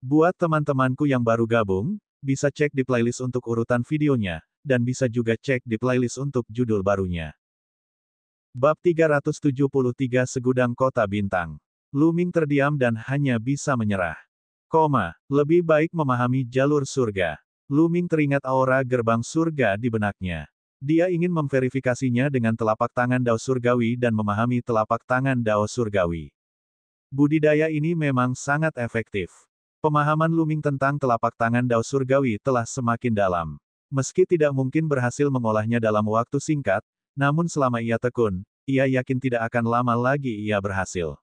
Buat teman-temanku yang baru gabung, bisa cek di playlist untuk urutan videonya, dan bisa juga cek di playlist untuk judul barunya. Bab 373 Segudang Kota Bintang. Luming terdiam dan hanya bisa menyerah. Lebih baik memahami jalur surga. Luming teringat aura gerbang surga di benaknya. Dia ingin memverifikasinya dengan telapak tangan Dao Surgawi dan memahami telapak tangan Dao Surgawi. Budidaya ini memang sangat efektif. Pemahaman Luming tentang telapak tangan Dao Surgawi telah semakin dalam. Meski tidak mungkin berhasil mengolahnya dalam waktu singkat, namun selama ia tekun, ia yakin tidak akan lama lagi ia berhasil.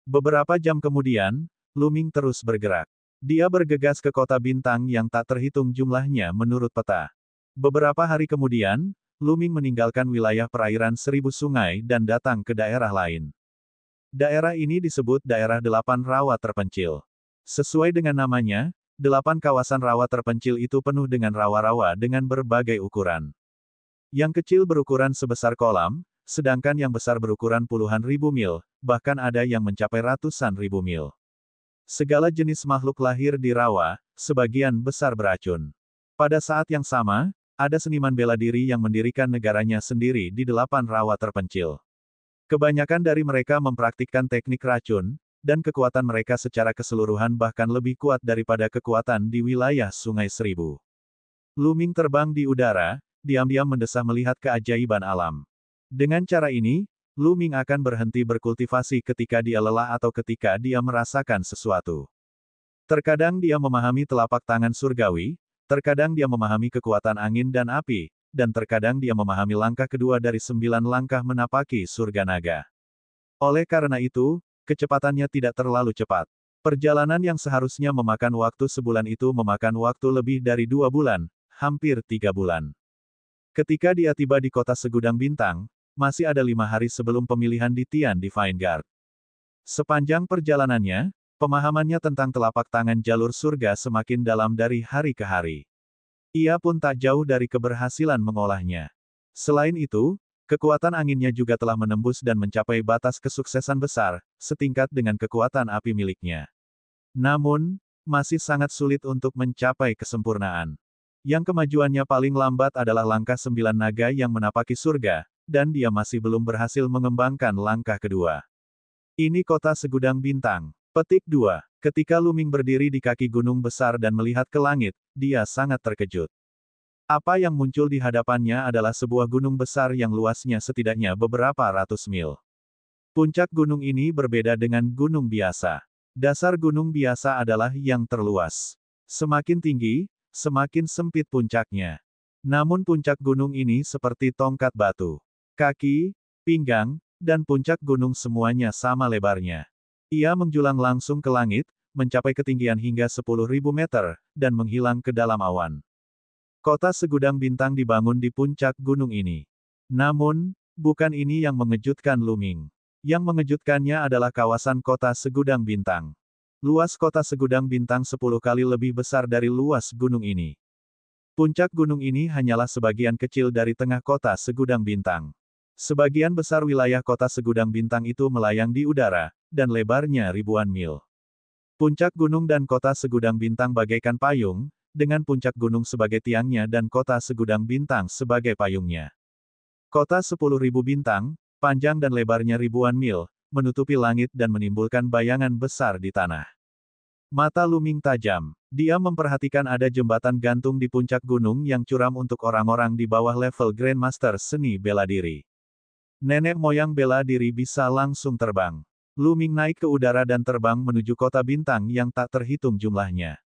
Beberapa jam kemudian, Luming terus bergerak. Dia bergegas ke kota bintang yang tak terhitung jumlahnya menurut peta. Beberapa hari kemudian, Luming meninggalkan wilayah perairan 1000 sungai dan datang ke daerah lain. Daerah ini disebut daerah 8 rawa terpencil. Sesuai dengan namanya, 8 kawasan rawa terpencil itu penuh dengan rawa-rawa dengan berbagai ukuran. Yang kecil berukuran sebesar kolam, sedangkan yang besar berukuran puluhan ribu mil, bahkan ada yang mencapai ratusan ribu mil. Segala jenis makhluk lahir di rawa, sebagian besar beracun. Pada saat yang sama, ada seniman bela diri yang mendirikan negaranya sendiri di 8 rawa terpencil. Kebanyakan dari mereka mempraktikkan teknik racun, dan kekuatan mereka secara keseluruhan bahkan lebih kuat daripada kekuatan di wilayah Sungai Seribu. Luming terbang di udara, diam-diam mendesah melihat keajaiban alam. Dengan cara ini, Luming akan berhenti berkultivasi ketika dia lelah atau ketika dia merasakan sesuatu. Terkadang dia memahami telapak tangan surgawi, terkadang dia memahami kekuatan angin dan api, dan terkadang dia memahami langkah kedua dari 9 langkah menapaki surga naga. Oleh karena itu, kecepatannya tidak terlalu cepat. Perjalanan yang seharusnya memakan waktu sebulan itu memakan waktu lebih dari 2 bulan, hampir 3 bulan. Ketika dia tiba di kota Segudang Bintang, masih ada 5 hari sebelum pemilihan di Tian Divine Guard. Sepanjang perjalanannya, pemahamannya tentang telapak tangan jalur surga semakin dalam dari hari ke hari. Ia pun tak jauh dari keberhasilan mengolahnya. Selain itu, kekuatan anginnya juga telah menembus dan mencapai batas kesuksesan besar, setingkat dengan kekuatan api miliknya. Namun, masih sangat sulit untuk mencapai kesempurnaan. Yang kemajuannya paling lambat adalah langkah 9 naga yang menapaki surga, dan dia masih belum berhasil mengembangkan langkah kedua. Ini kota Segudang Bintang. Petik 2. Ketika Luming berdiri di kaki gunung besar dan melihat ke langit, dia sangat terkejut. Apa yang muncul di hadapannya adalah sebuah gunung besar yang luasnya setidaknya beberapa ratus mil. Puncak gunung ini berbeda dengan gunung biasa. Dasar gunung biasa adalah yang terluas. Semakin tinggi, semakin sempit puncaknya. Namun puncak gunung ini seperti tongkat batu. Kaki, pinggang, dan puncak gunung semuanya sama lebarnya. Ia menjulang langsung ke langit, mencapai ketinggian hingga 10.000 meter, dan menghilang ke dalam awan. Kota Segudang Bintang dibangun di puncak gunung ini. Namun, bukan ini yang mengejutkan Luming. Yang mengejutkannya adalah kawasan kota Segudang Bintang. Luas kota Segudang Bintang 10 kali lebih besar dari luas gunung ini. Puncak gunung ini hanyalah sebagian kecil dari tengah kota Segudang Bintang. Sebagian besar wilayah kota Segudang Bintang itu melayang di udara, dan lebarnya ribuan mil. Puncak gunung dan kota Segudang Bintang bagaikan payung, dengan puncak gunung sebagai tiangnya dan kota Segudang Bintang sebagai payungnya. Kota 10.000 bintang, panjang dan lebarnya ribuan mil, menutupi langit dan menimbulkan bayangan besar di tanah. Mata Luming tajam. Dia memperhatikan ada jembatan gantung di puncak gunung yang curam untuk orang-orang di bawah level Grandmaster seni bela diri. Nenek moyang bela diri bisa langsung terbang. Luming naik ke udara dan terbang menuju kota bintang yang tak terhitung jumlahnya.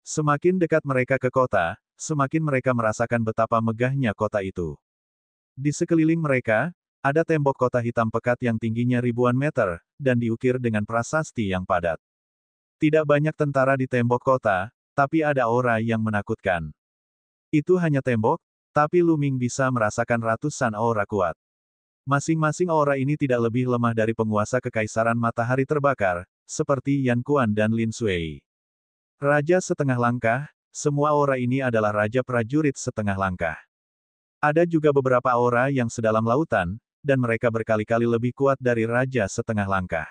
Semakin dekat mereka ke kota, semakin mereka merasakan betapa megahnya kota itu. Di sekeliling mereka, ada tembok kota hitam pekat yang tingginya ribuan meter, dan diukir dengan prasasti yang padat. Tidak banyak tentara di tembok kota, tapi ada aura yang menakutkan. Itu hanya tembok, tapi Luming bisa merasakan ratusan aura kuat. Masing-masing aura ini tidak lebih lemah dari penguasa kekaisaran matahari terbakar, seperti Yan Kuan dan Lin Sui. Raja setengah langkah, semua aura ini adalah raja prajurit setengah langkah. Ada juga beberapa aura yang sedalam lautan, dan mereka berkali-kali lebih kuat dari raja setengah langkah.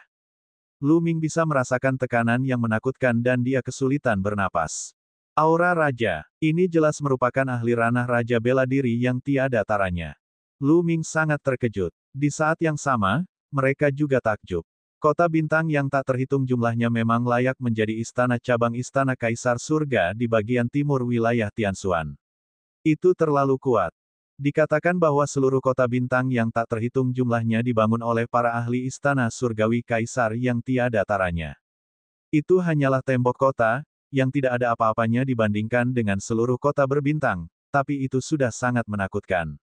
Lu Ming bisa merasakan tekanan yang menakutkan dan dia kesulitan bernapas. Aura Raja. Ini jelas merupakan ahli ranah Raja bela diri yang tiada taranya. Lu Ming sangat terkejut. Di saat yang sama, mereka juga takjub. Kota bintang yang tak terhitung jumlahnya memang layak menjadi istana cabang Istana Kaisar Surga di bagian timur wilayah Tianshuan. Itu terlalu kuat. Dikatakan bahwa seluruh kota bintang yang tak terhitung jumlahnya dibangun oleh para ahli istana surgawi kaisar yang tiada taranya. Itu hanyalah tembok kota, yang tidak ada apa-apanya dibandingkan dengan seluruh kota berbintang, tapi itu sudah sangat menakutkan.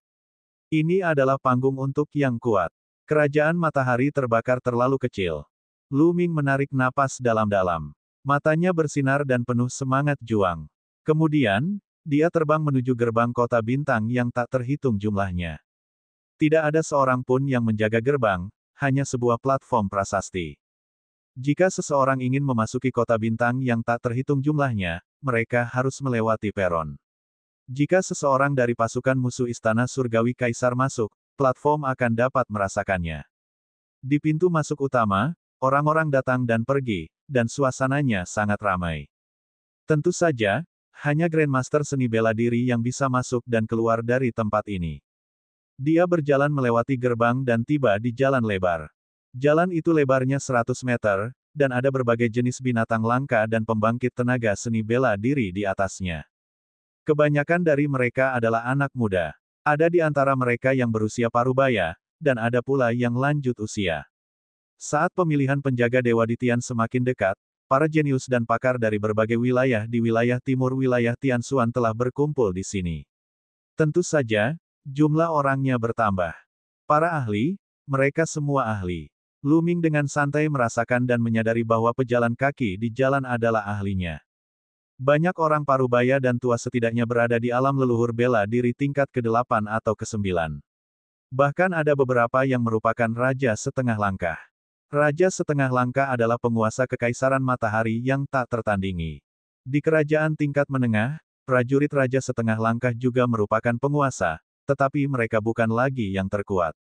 Ini adalah panggung untuk yang kuat. Kerajaan matahari terbakar terlalu kecil. Lu Ming menarik napas dalam-dalam. Matanya bersinar dan penuh semangat juang. Kemudian, dia terbang menuju gerbang kota bintang yang tak terhitung jumlahnya. Tidak ada seorang pun yang menjaga gerbang, hanya sebuah platform prasasti. Jika seseorang ingin memasuki kota bintang yang tak terhitung jumlahnya, mereka harus melewati peron. Jika seseorang dari pasukan musuh Istana Surgawi Kaisar masuk, platform akan dapat merasakannya. Di pintu masuk utama, orang-orang datang dan pergi, dan suasananya sangat ramai. Tentu saja, hanya Grandmaster seni bela diri yang bisa masuk dan keluar dari tempat ini. Dia berjalan melewati gerbang dan tiba di jalan lebar. Jalan itu lebarnya 100 meter, dan ada berbagai jenis binatang langka dan pembangkit tenaga seni bela diri di atasnya. Kebanyakan dari mereka adalah anak muda. Ada di antara mereka yang berusia parubaya, dan ada pula yang lanjut usia. Saat pemilihan penjaga Dewa di Tian semakin dekat, para jenius dan pakar dari berbagai wilayah di wilayah timur wilayah Tianshuan telah berkumpul di sini. Tentu saja, jumlah orangnya bertambah. Para ahli, mereka semua ahli. Lu Ming dengan santai merasakan dan menyadari bahwa pejalan kaki di jalan adalah ahlinya. Banyak orang parubaya dan tua setidaknya berada di alam leluhur bela diri tingkat ke-8 atau ke-9. Bahkan ada beberapa yang merupakan raja setengah langkah. Raja setengah langkah adalah penguasa kekaisaran matahari yang tak tertandingi. Di kerajaan tingkat menengah, prajurit raja setengah langkah juga merupakan penguasa, tetapi mereka bukan lagi yang terkuat.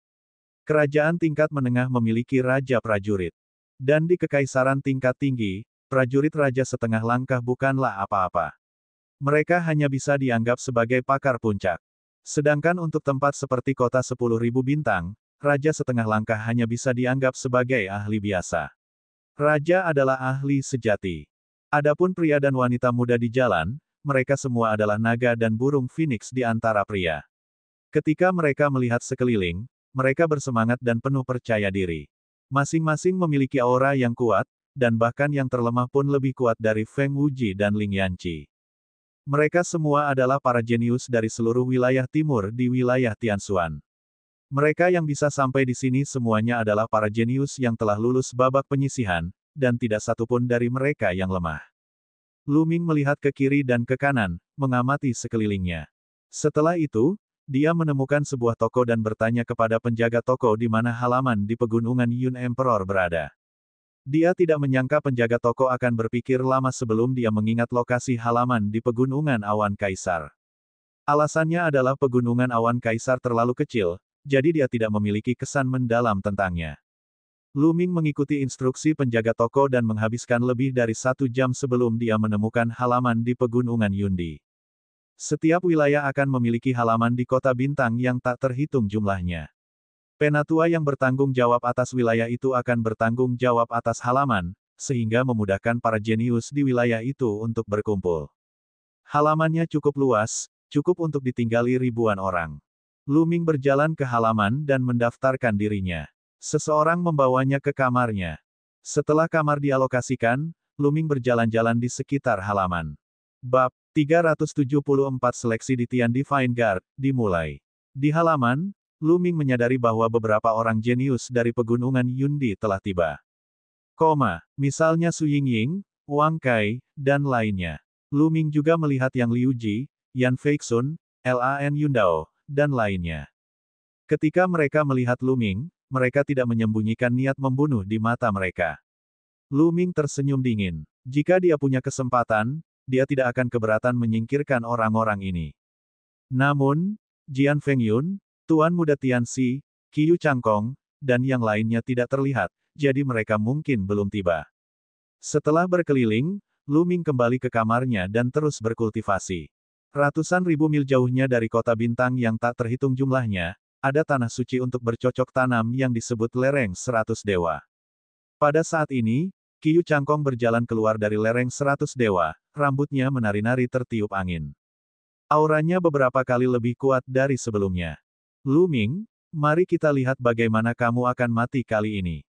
Kerajaan tingkat menengah memiliki raja prajurit. Dan di kekaisaran tingkat tinggi, prajurit raja setengah langkah bukanlah apa-apa. Mereka hanya bisa dianggap sebagai pakar puncak. Sedangkan untuk tempat seperti kota 10.000 bintang, raja setengah langkah hanya bisa dianggap sebagai ahli biasa. Raja adalah ahli sejati. Adapun pria dan wanita muda di jalan, mereka semua adalah naga dan burung phoenix di antara pria. Ketika mereka melihat sekeliling, mereka bersemangat dan penuh percaya diri. Masing-masing memiliki aura yang kuat, dan bahkan yang terlemah pun lebih kuat dari Feng Wuji dan Ling Yanqi. Mereka semua adalah para jenius dari seluruh wilayah timur di wilayah Tianshuan. Mereka yang bisa sampai di sini semuanya adalah para jenius yang telah lulus babak penyisihan, dan tidak satupun dari mereka yang lemah. Lu Ming melihat ke kiri dan ke kanan, mengamati sekelilingnya. Setelah itu, dia menemukan sebuah toko dan bertanya kepada penjaga toko di mana halaman di pegunungan Yun Emperor berada. Dia tidak menyangka penjaga toko akan berpikir lama sebelum dia mengingat lokasi halaman di pegunungan Awan Kaisar. Alasannya adalah pegunungan Awan Kaisar terlalu kecil, jadi dia tidak memiliki kesan mendalam tentangnya. Lu Ming mengikuti instruksi penjaga toko dan menghabiskan lebih dari 1 jam sebelum dia menemukan halaman di pegunungan Yundi. Setiap wilayah akan memiliki halaman di kota bintang yang tak terhitung jumlahnya. Penatua yang bertanggung jawab atas wilayah itu akan bertanggung jawab atas halaman, sehingga memudahkan para jenius di wilayah itu untuk berkumpul. Halamannya cukup luas, cukup untuk ditinggali ribuan orang. Lu Ming berjalan ke halaman dan mendaftarkan dirinya. Seseorang membawanya ke kamarnya. Setelah kamar dialokasikan, Lu Ming berjalan-jalan di sekitar halaman. Bab 374 Seleksi di Tian Divine Guard, dimulai. Di halaman, Lu Ming menyadari bahwa beberapa orang jenius dari pegunungan Yundi telah tiba. Misalnya Su Yingying, Wang Kai, dan lainnya. Lu Ming juga melihat Yang Liu Ji, Yan Feixun, Lan Yundao, dan lainnya. Ketika mereka melihat Lu Ming, mereka tidak menyembunyikan niat membunuh di mata mereka. Lu Ming tersenyum dingin. Jika dia punya kesempatan, dia tidak akan keberatan menyingkirkan orang-orang ini. Namun, Jian Fengyun, Tuan Muda Tianxi, Qiu Changkong, dan yang lainnya tidak terlihat, jadi mereka mungkin belum tiba. Setelah berkeliling, Lu Ming kembali ke kamarnya dan terus berkultivasi. Ratusan ribu mil jauhnya dari kota bintang yang tak terhitung jumlahnya, ada tanah suci untuk bercocok tanam yang disebut lereng 100 dewa. Pada saat ini, Qiyu Changkong berjalan keluar dari lereng 100 dewa, rambutnya menari-nari tertiup angin. Auranya beberapa kali lebih kuat dari sebelumnya. Lu Ming, mari kita lihat bagaimana kamu akan mati kali ini.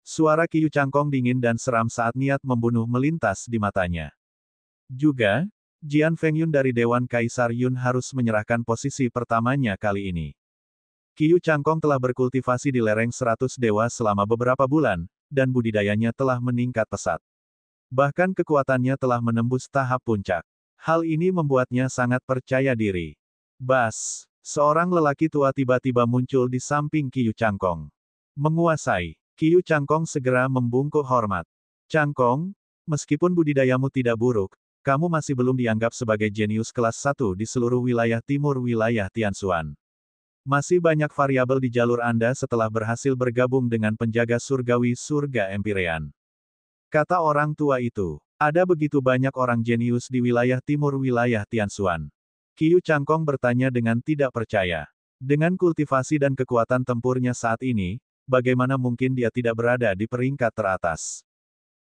Suara Qiyu Changkong dingin dan seram saat niat membunuh melintas di matanya. Juga, Jian Fengyun dari Dewan Kaisar Yun harus menyerahkan posisi pertamanya kali ini. Qiyu Changkong telah berkultivasi di lereng 100 dewa selama beberapa bulan, dan budidayanya telah meningkat pesat. Bahkan kekuatannya telah menembus tahap puncak. Hal ini membuatnya sangat percaya diri. Bas, seorang lelaki tua tiba-tiba muncul di samping Qiyu Changkong. Menguasai, Qiyu Changkong segera membungkuk hormat. Changkong, meskipun budidayamu tidak buruk, kamu masih belum dianggap sebagai jenius kelas 1 di seluruh wilayah timur wilayah Tianshuan. Masih banyak variabel di jalur Anda setelah berhasil bergabung dengan penjaga surgawi surga Empyrean. Kata orang tua itu. Ada begitu banyak orang jenius di wilayah timur wilayah Tianshuan. Qiyu Changkong bertanya dengan tidak percaya. Dengan kultivasi dan kekuatan tempurnya saat ini, bagaimana mungkin dia tidak berada di peringkat teratas?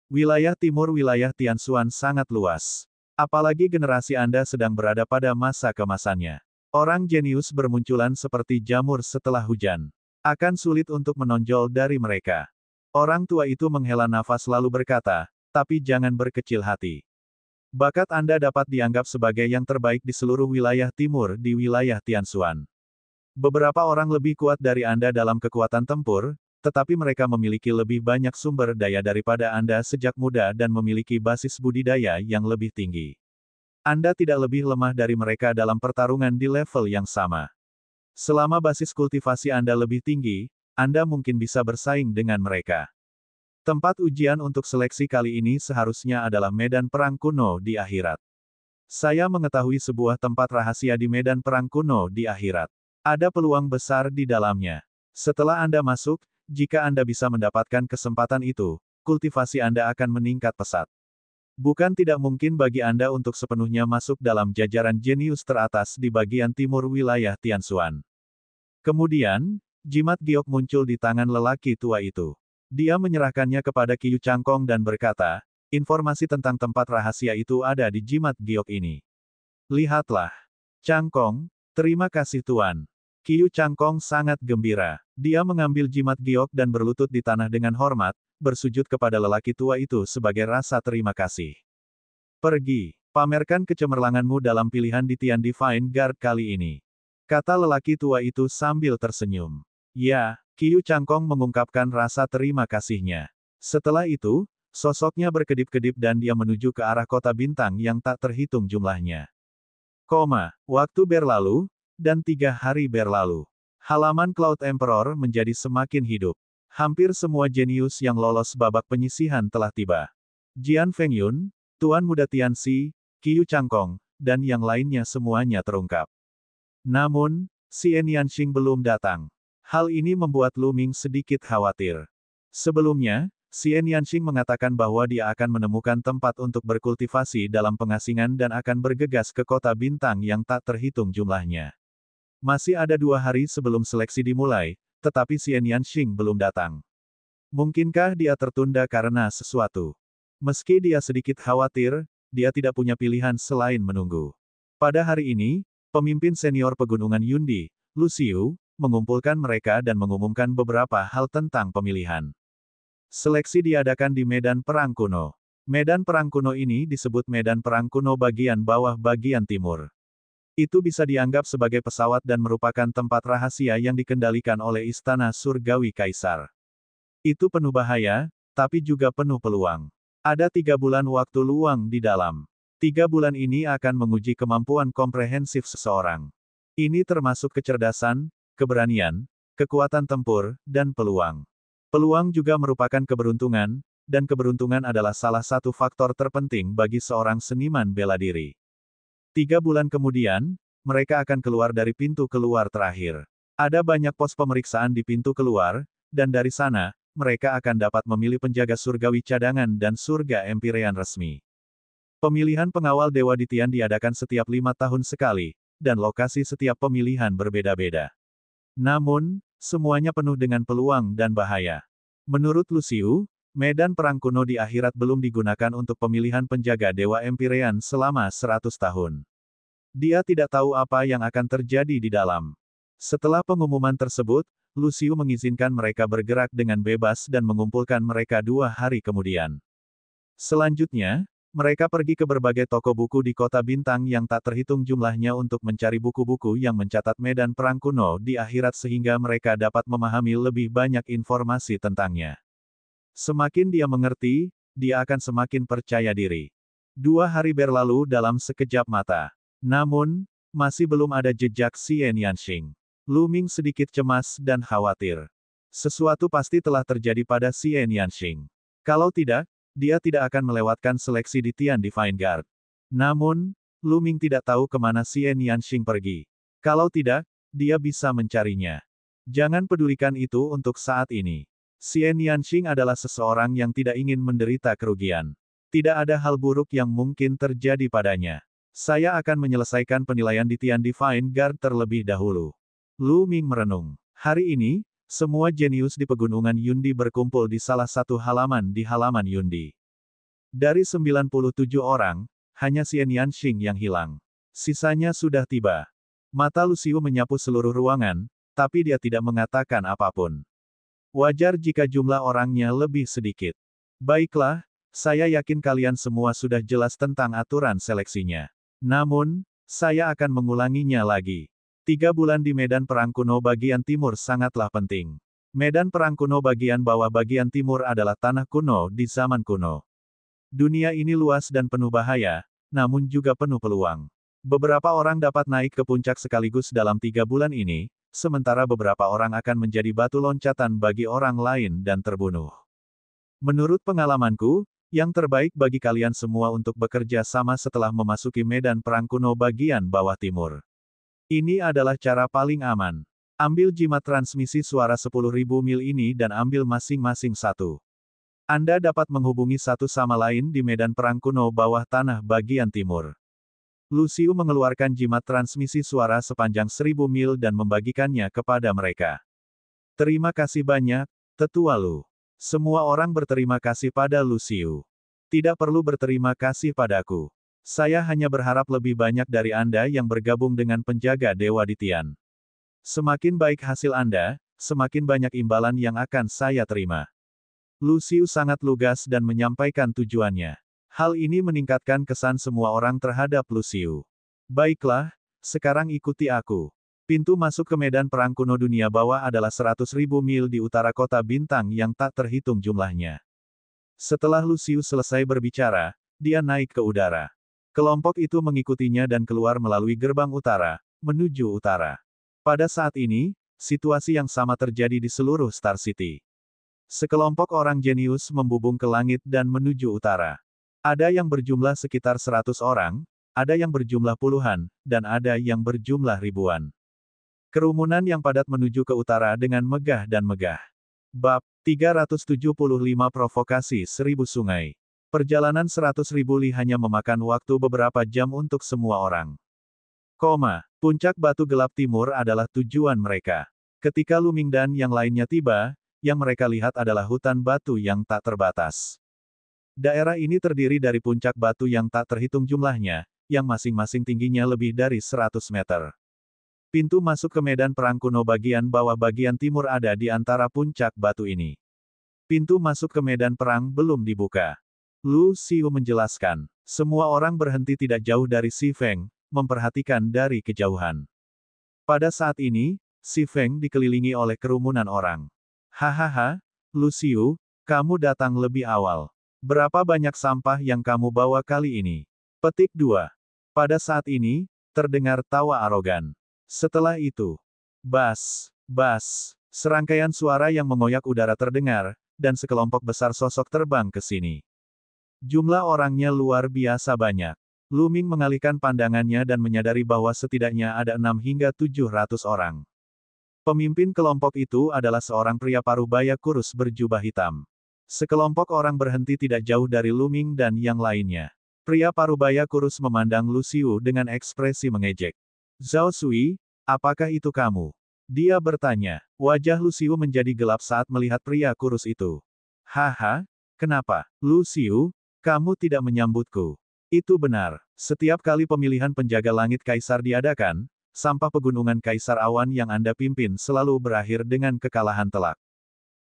Wilayah timur wilayah Tianshuan sangat luas. Apalagi generasi Anda sedang berada pada masa kemasannya. Orang jenius bermunculan seperti jamur setelah hujan. Akan sulit untuk menonjol dari mereka. Orang tua itu menghela nafas lalu berkata, tapi jangan berkecil hati. Bakat Anda dapat dianggap sebagai yang terbaik di seluruh wilayah timur di wilayah Tianshuan. Beberapa orang lebih kuat dari Anda dalam kekuatan tempur, tetapi mereka memiliki lebih banyak sumber daya daripada Anda sejak muda dan memiliki basis budidaya yang lebih tinggi. Anda tidak lebih lemah dari mereka dalam pertarungan di level yang sama. Selama basis kultivasi Anda lebih tinggi, Anda mungkin bisa bersaing dengan mereka. Tempat ujian untuk seleksi kali ini seharusnya adalah medan perang kuno di akhirat. Saya mengetahui sebuah tempat rahasia di medan perang kuno di akhirat. Ada peluang besar di dalamnya. Setelah Anda masuk, jika Anda bisa mendapatkan kesempatan itu, kultivasi Anda akan meningkat pesat. Bukan tidak mungkin bagi Anda untuk sepenuhnya masuk dalam jajaran jenius teratas di bagian timur wilayah Tianshuan. Kemudian, jimat giok muncul di tangan lelaki tua itu. Dia menyerahkannya kepada Qiyu Changkong dan berkata, informasi tentang tempat rahasia itu ada di jimat giok ini. Lihatlah. Changkong, terima kasih Tuan. Qiyu Changkong sangat gembira. Dia mengambil jimat giok dan berlutut di tanah dengan hormat, bersujud kepada lelaki tua itu sebagai rasa terima kasih. Pergi, pamerkan kecemerlanganmu dalam pilihan di Tian Divine Guard kali ini. Kata lelaki tua itu sambil tersenyum. Ya, Qiyu Changkong mengungkapkan rasa terima kasihnya. Setelah itu, sosoknya berkedip-kedip dan dia menuju ke arah kota bintang yang tak terhitung jumlahnya. Waktu berlalu, dan 3 hari berlalu. Halaman Cloud Emperor menjadi semakin hidup. Hampir semua jenius yang lolos babak penyisihan telah tiba. Jian Fengyun, Tuan Muda Tianxi, Qiyu Changkong, dan yang lainnya semuanya terungkap. Namun, Xian Yanxing belum datang. Hal ini membuat Lu Ming sedikit khawatir. Sebelumnya, Xian Yanxing mengatakan bahwa dia akan menemukan tempat untuk berkultivasi dalam pengasingan dan akan bergegas ke kota bintang yang tak terhitung jumlahnya. Masih ada 2 hari sebelum seleksi dimulai, tetapi Xian Yanxing belum datang. Mungkinkah dia tertunda karena sesuatu? Meski dia sedikit khawatir, dia tidak punya pilihan selain menunggu. Pada hari ini, pemimpin senior pegunungan Yundi, Lu Xiu, mengumpulkan mereka dan mengumumkan beberapa hal tentang pemilihan. Seleksi diadakan di medan perang kuno. Medan perang kuno ini disebut medan perang kuno bagian bawah bagian timur. Itu bisa dianggap sebagai pesawat dan merupakan tempat rahasia yang dikendalikan oleh Istana Surgawi Kaisar. Itu penuh bahaya, tapi juga penuh peluang. Ada 3 bulan waktu luang di dalam. 3 bulan ini akan menguji kemampuan komprehensif seseorang. Ini termasuk kecerdasan, keberanian, kekuatan tempur, dan peluang. Peluang juga merupakan keberuntungan, dan keberuntungan adalah salah satu faktor terpenting bagi seorang seniman bela diri. 3 bulan kemudian, mereka akan keluar dari pintu keluar terakhir. Ada banyak pos pemeriksaan di pintu keluar, dan dari sana, mereka akan dapat memilih penjaga surgawi cadangan dan surga Empyrean resmi. Pemilihan pengawal Dewa di Tian diadakan setiap 5 tahun sekali, dan lokasi setiap pemilihan berbeda-beda. Namun, semuanya penuh dengan peluang dan bahaya. Menurut Luciu, medan perang kuno di akhirat belum digunakan untuk pemilihan penjaga Dewa Empyrean selama 100 tahun. Dia tidak tahu apa yang akan terjadi di dalam. Setelah pengumuman tersebut, Luciu mengizinkan mereka bergerak dengan bebas dan mengumpulkan mereka 2 hari kemudian. Selanjutnya, mereka pergi ke berbagai toko buku di kota bintang yang tak terhitung jumlahnya untuk mencari buku-buku yang mencatat medan perang kuno di akhirat sehingga mereka dapat memahami lebih banyak informasi tentangnya. Semakin dia mengerti, dia akan semakin percaya diri. 2 hari berlalu dalam sekejap mata. Namun, masih belum ada jejak Xian Yanxing. Lu Ming sedikit cemas dan khawatir. Sesuatu pasti telah terjadi pada Xian Yanxing. Kalau tidak, dia tidak akan melewatkan seleksi di Tian Divine Guard. Namun, Lu Ming tidak tahu kemana Xian Yanxing pergi. Kalau tidak, dia bisa mencarinya. Jangan pedulikan itu untuk saat ini. Xian Yanxing adalah seseorang yang tidak ingin menderita kerugian. Tidak ada hal buruk yang mungkin terjadi padanya. Saya akan menyelesaikan penilaian di Tian Divine Guard terlebih dahulu. Lu Ming merenung. Hari ini, semua jenius di pegunungan Yundi berkumpul di salah satu halaman di halaman Yundi. Dari 97 orang, hanya Xian Yanxing yang hilang. Sisanya sudah tiba. Mata Luciu menyapu seluruh ruangan, tapi dia tidak mengatakan apapun. Wajar jika jumlah orangnya lebih sedikit. Baiklah, saya yakin kalian semua sudah jelas tentang aturan seleksinya. Namun, saya akan mengulanginya lagi. 3 bulan di medan perang kuno bagian timur sangatlah penting. Medan perang kuno bagian bawah bagian timur adalah tanah kuno di zaman kuno. Dunia ini luas dan penuh bahaya, namun juga penuh peluang. Beberapa orang dapat naik ke puncak sekaligus dalam 3 bulan ini, sementara beberapa orang akan menjadi batu loncatan bagi orang lain dan terbunuh. Menurut pengalamanku, yang terbaik bagi kalian semua untuk bekerja sama setelah memasuki medan perang kuno bagian bawah timur. Ini adalah cara paling aman. Ambil jimat transmisi suara 10.000 mil ini dan ambil masing-masing satu. Anda dapat menghubungi satu sama lain di medan perang kuno bawah tanah bagian timur. Luciu mengeluarkan jimat transmisi suara sepanjang 1.000 mil dan membagikannya kepada mereka. Terima kasih banyak, Tetua Lu. Semua orang berterima kasih pada Luciu. Tidak perlu berterima kasih padaku. Saya hanya berharap lebih banyak dari Anda yang bergabung dengan penjaga Dewa di Tian. Semakin baik hasil Anda, semakin banyak imbalan yang akan saya terima. Luciu sangat lugas dan menyampaikan tujuannya. Hal ini meningkatkan kesan semua orang terhadap Luciu. Baiklah, sekarang ikuti aku. Pintu masuk ke medan perang kuno dunia bawah adalah 100.000 mil di utara kota bintang yang tak terhitung jumlahnya. Setelah Luciu selesai berbicara, dia naik ke udara. Kelompok itu mengikutinya dan keluar melalui gerbang utara, menuju utara. Pada saat ini, situasi yang sama terjadi di seluruh Star City. Sekelompok orang jenius membubung ke langit dan menuju utara. Ada yang berjumlah sekitar 100 orang, ada yang berjumlah puluhan, dan ada yang berjumlah ribuan. Kerumunan yang padat menuju ke utara dengan megah dan megah. Bab 375 Provokasi 1000 Sungai. Perjalanan 100.000 li hanya memakan waktu beberapa jam untuk semua orang. Puncak batu gelap timur adalah tujuan mereka. Ketika Lu Ming dan yang lainnya tiba, yang mereka lihat adalah hutan batu yang tak terbatas. Daerah ini terdiri dari puncak batu yang tak terhitung jumlahnya, yang masing-masing tingginya lebih dari 100 meter. Pintu masuk ke medan perang kuno bagian bawah bagian timur ada di antara puncak batu ini. Pintu masuk ke medan perang belum dibuka. Luciu menjelaskan. Semua orang berhenti tidak jauh dari Si Feng, memperhatikan dari kejauhan. Pada saat ini, Si Feng dikelilingi oleh kerumunan orang. Hahaha, Luciu, kamu datang lebih awal. Berapa banyak sampah yang kamu bawa kali ini? Petik 2. Pada saat ini, terdengar tawa arogan. Setelah itu, bas, serangkaian suara yang mengoyak udara terdengar, dan sekelompok besar sosok terbang ke sini. Jumlah orangnya luar biasa banyak. Lu Ming mengalihkan pandangannya dan menyadari bahwa setidaknya ada 6 hingga 700 orang. Pemimpin kelompok itu adalah seorang pria parubaya kurus berjubah hitam. Sekelompok orang berhenti tidak jauh dari Lu Ming dan yang lainnya. Pria parubaya kurus memandang Lu Xiu dengan ekspresi mengejek. Zhao Sui, apakah itu kamu? Dia bertanya. Wajah Lu Xiu menjadi gelap saat melihat pria kurus itu. Haha, kenapa, Lu Xiu, kamu tidak menyambutku? Itu benar. Setiap kali pemilihan penjaga langit kaisar diadakan, sampah pegunungan Kaisar Awan yang Anda pimpin selalu berakhir dengan kekalahan telak.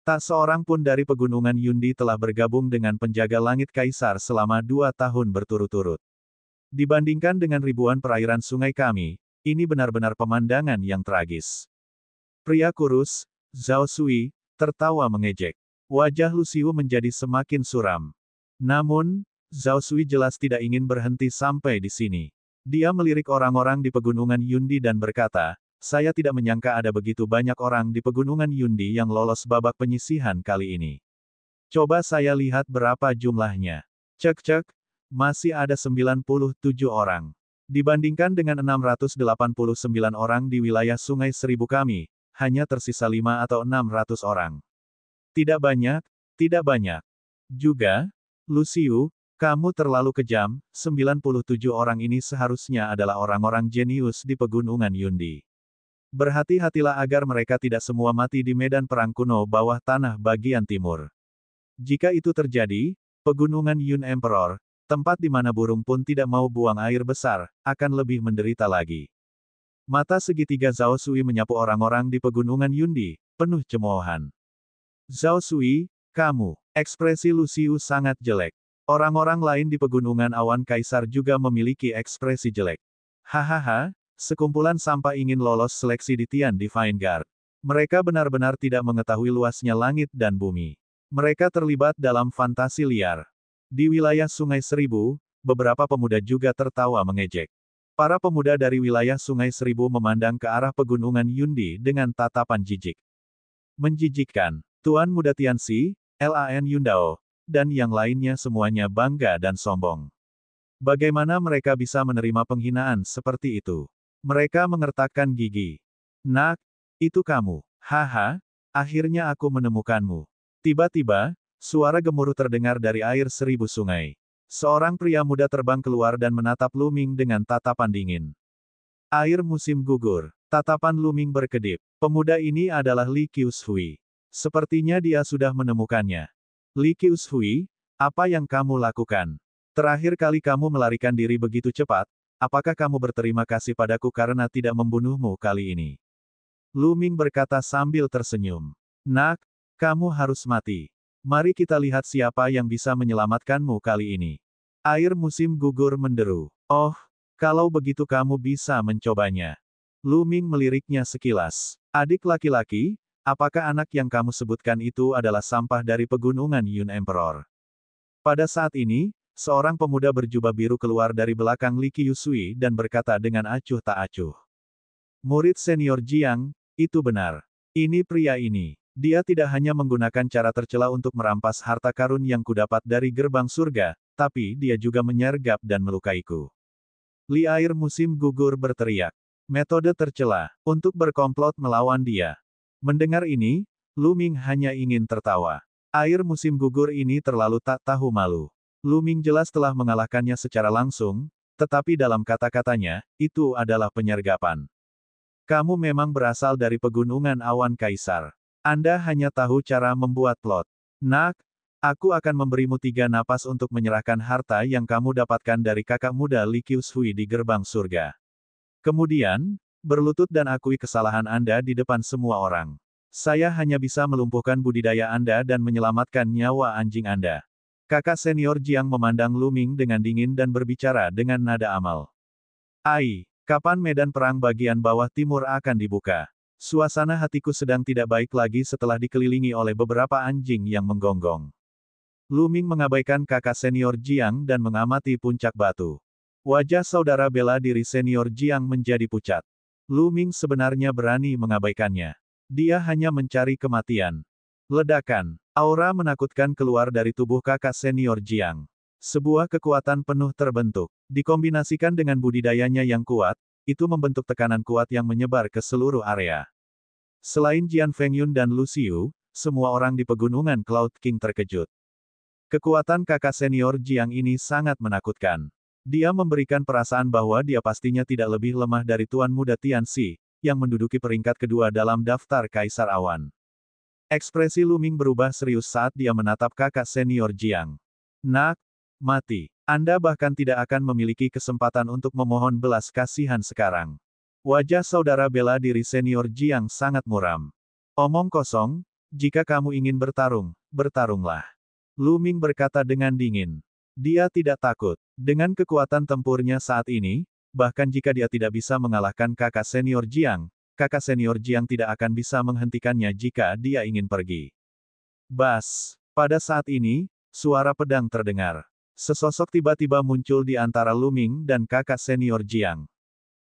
Tak seorang pun dari pegunungan Yundi telah bergabung dengan penjaga langit Kaisar selama 2 tahun berturut-turut. Dibandingkan dengan ribuan perairan sungai kami, ini benar-benar pemandangan yang tragis. Pria kurus, Zhao Sui, tertawa mengejek. Wajah Lu Xiu menjadi semakin suram. Namun, Zhao Sui jelas tidak ingin berhenti sampai di sini. Dia melirik orang-orang di pegunungan Yundi dan berkata, saya tidak menyangka ada begitu banyak orang di pegunungan Yundi yang lolos babak penyisihan kali ini. Coba saya lihat berapa jumlahnya. Cek, masih ada 97 orang. Dibandingkan dengan 689 orang di wilayah Sungai Seribu kami, hanya tersisa 5 atau 600 orang. Tidak banyak, tidak banyak. Juga, Lu Xiu, kamu terlalu kejam, 97 orang ini seharusnya adalah orang-orang jenius di pegunungan Yundi. Berhati-hatilah agar mereka tidak semua mati di medan perang kuno bawah tanah bagian timur. Jika itu terjadi, pegunungan Yun Emperor, tempat di mana burung pun tidak mau buang air besar, akan lebih menderita lagi. Mata segitiga Zhao Sui menyapu orang-orang di pegunungan Yundi, penuh cemoohan. Zhao Sui, kamu, ekspresi Lu Xiu sangat jelek. Orang-orang lain di pegunungan awan kaisar juga memiliki ekspresi jelek. Hahaha, sekumpulan sampah ingin lolos seleksi di Tian Divine Guard. Mereka benar-benar tidak mengetahui luasnya langit dan bumi. Mereka terlibat dalam fantasi liar. Di wilayah Sungai Seribu, beberapa pemuda juga tertawa mengejek. Para pemuda dari wilayah Sungai Seribu memandang ke arah pegunungan Yundi dengan tatapan jijik. Menjijikkan, Tuan Muda Tianxi, Lan Yundao, dan yang lainnya semuanya bangga dan sombong. Bagaimana mereka bisa menerima penghinaan seperti itu? Mereka mengertakkan gigi. Nak, itu kamu. Haha, akhirnya aku menemukanmu. Tiba-tiba, suara gemuruh terdengar dari air 1000 sungai. Seorang pria muda terbang keluar dan menatap Lu Ming dengan tatapan dingin. Air musim gugur. Tatapan Lu Ming berkedip. Pemuda ini adalah Li Qiushui. Sepertinya dia sudah menemukannya. Li Qiushui, apa yang kamu lakukan? Terakhir kali kamu melarikan diri begitu cepat, apakah kamu berterima kasih padaku karena tidak membunuhmu kali ini? Lu Ming berkata sambil tersenyum. Nak, kamu harus mati. Mari kita lihat siapa yang bisa menyelamatkanmu kali ini. Air musim gugur menderu. Oh, kalau begitu kamu bisa mencobanya. Lu Ming meliriknya sekilas. Adik laki-laki, apakah anak yang kamu sebutkan itu adalah sampah dari pegunungan Yun Emperor? Pada saat ini, seorang pemuda berjubah biru keluar dari belakang Li Qiushui dan berkata dengan acuh tak acuh. Murid senior Jiang, itu benar. Ini pria ini. Dia tidak hanya menggunakan cara tercela untuk merampas harta karun yang kudapat dari gerbang surga, tapi dia juga menyergap dan melukaiku. Li air musim gugur berteriak. Metode tercela, untuk berkomplot melawan dia. Mendengar ini, Lu Ming hanya ingin tertawa. Air musim gugur ini terlalu tak tahu malu. Lu Ming jelas telah mengalahkannya secara langsung, tetapi dalam kata-katanya, itu adalah penyergapan. Kamu memang berasal dari pegunungan awan kaisar. Anda hanya tahu cara membuat plot. Nak, aku akan memberimu 3 napas untuk menyerahkan harta yang kamu dapatkan dari kakak muda Li Qiushui di gerbang surga. Kemudian, berlutut dan akui kesalahan Anda di depan semua orang. Saya hanya bisa melumpuhkan budidaya Anda dan menyelamatkan nyawa anjing Anda. Kakak senior Jiang memandang Lu Ming dengan dingin dan berbicara dengan nada amal. Ai, kapan medan perang bagian bawah timur akan dibuka? Suasana hatiku sedang tidak baik lagi setelah dikelilingi oleh beberapa anjing yang menggonggong. Lu Ming mengabaikan kakak senior Jiang dan mengamati puncak batu. Wajah saudara bela diri senior Jiang menjadi pucat. Lu Ming sebenarnya berani mengabaikannya. Dia hanya mencari kematian. Ledakan. Aura menakutkan keluar dari tubuh kakak senior Jiang. Sebuah kekuatan penuh terbentuk. Dikombinasikan dengan budidayanya yang kuat, itu membentuk tekanan kuat yang menyebar ke seluruh area. Selain Jian Fengyun dan Lu Xiu, semua orang di pegunungan Cloud King terkejut. Kekuatan kakak senior Jiang ini sangat menakutkan. Dia memberikan perasaan bahwa dia pastinya tidak lebih lemah dari Tuan Muda Tianxi, yang menduduki peringkat kedua dalam daftar Kaisar Awan. Ekspresi Lu Ming berubah serius saat dia menatap kakak senior Jiang. Nak, mati. Anda bahkan tidak akan memiliki kesempatan untuk memohon belas kasihan sekarang. Wajah saudara bela diri senior Jiang sangat muram. Omong kosong, jika kamu ingin bertarung, bertarunglah. Lu Ming berkata dengan dingin. Dia tidak takut. Dengan kekuatan tempurnya saat ini, bahkan jika dia tidak bisa mengalahkan kakak senior Jiang, kakak senior Jiang tidak akan bisa menghentikannya jika dia ingin pergi. Bas! Pada saat ini, suara pedang terdengar. Sesosok tiba-tiba muncul di antara Lu Ming dan kakak senior Jiang.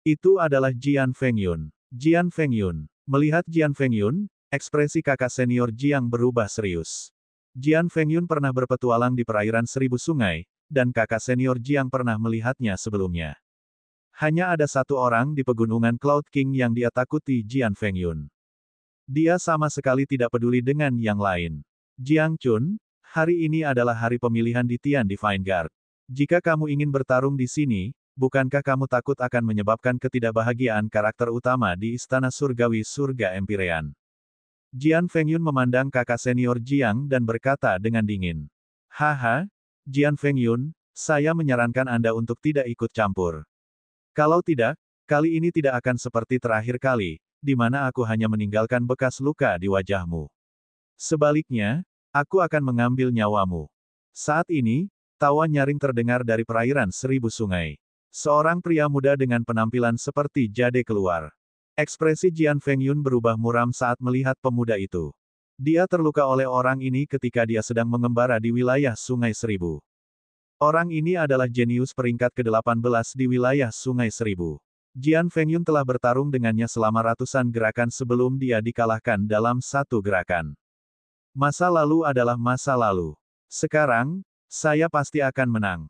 Itu adalah Jian Fengyun. Jian Fengyun. Melihat Jian Fengyun, ekspresi kakak senior Jiang berubah serius. Jian Fengyun pernah berpetualang di perairan seribu sungai, dan kakak senior Jiang pernah melihatnya sebelumnya. Hanya ada satu orang di pegunungan Cloud King yang dia takuti, Jian Fengyun. Dia sama sekali tidak peduli dengan yang lain. Jiang Chun, hari ini adalah hari pemilihan di Tian Divine Guard. Jika kamu ingin bertarung di sini, bukankah kamu takut akan menyebabkan ketidakbahagiaan karakter utama di Istana Surgawi Surga Empyrean? Jian Fengyun memandang kakak senior Jiang dan berkata dengan dingin. Haha, Jian Fengyun, saya menyarankan Anda untuk tidak ikut campur. Kalau tidak, kali ini tidak akan seperti terakhir kali, di mana aku hanya meninggalkan bekas luka di wajahmu. Sebaliknya, aku akan mengambil nyawamu. Saat ini, tawa nyaring terdengar dari perairan seribu sungai. Seorang pria muda dengan penampilan seperti jade keluar. Ekspresi Jian Fengyun berubah muram saat melihat pemuda itu. Dia terluka oleh orang ini ketika dia sedang mengembara di wilayah Sungai Seribu. Orang ini adalah jenius peringkat ke-18 di wilayah Sungai Seribu. Jian Fengyun telah bertarung dengannya selama ratusan gerakan sebelum dia dikalahkan dalam satu gerakan. Masa lalu adalah masa lalu. Sekarang, saya pasti akan menang.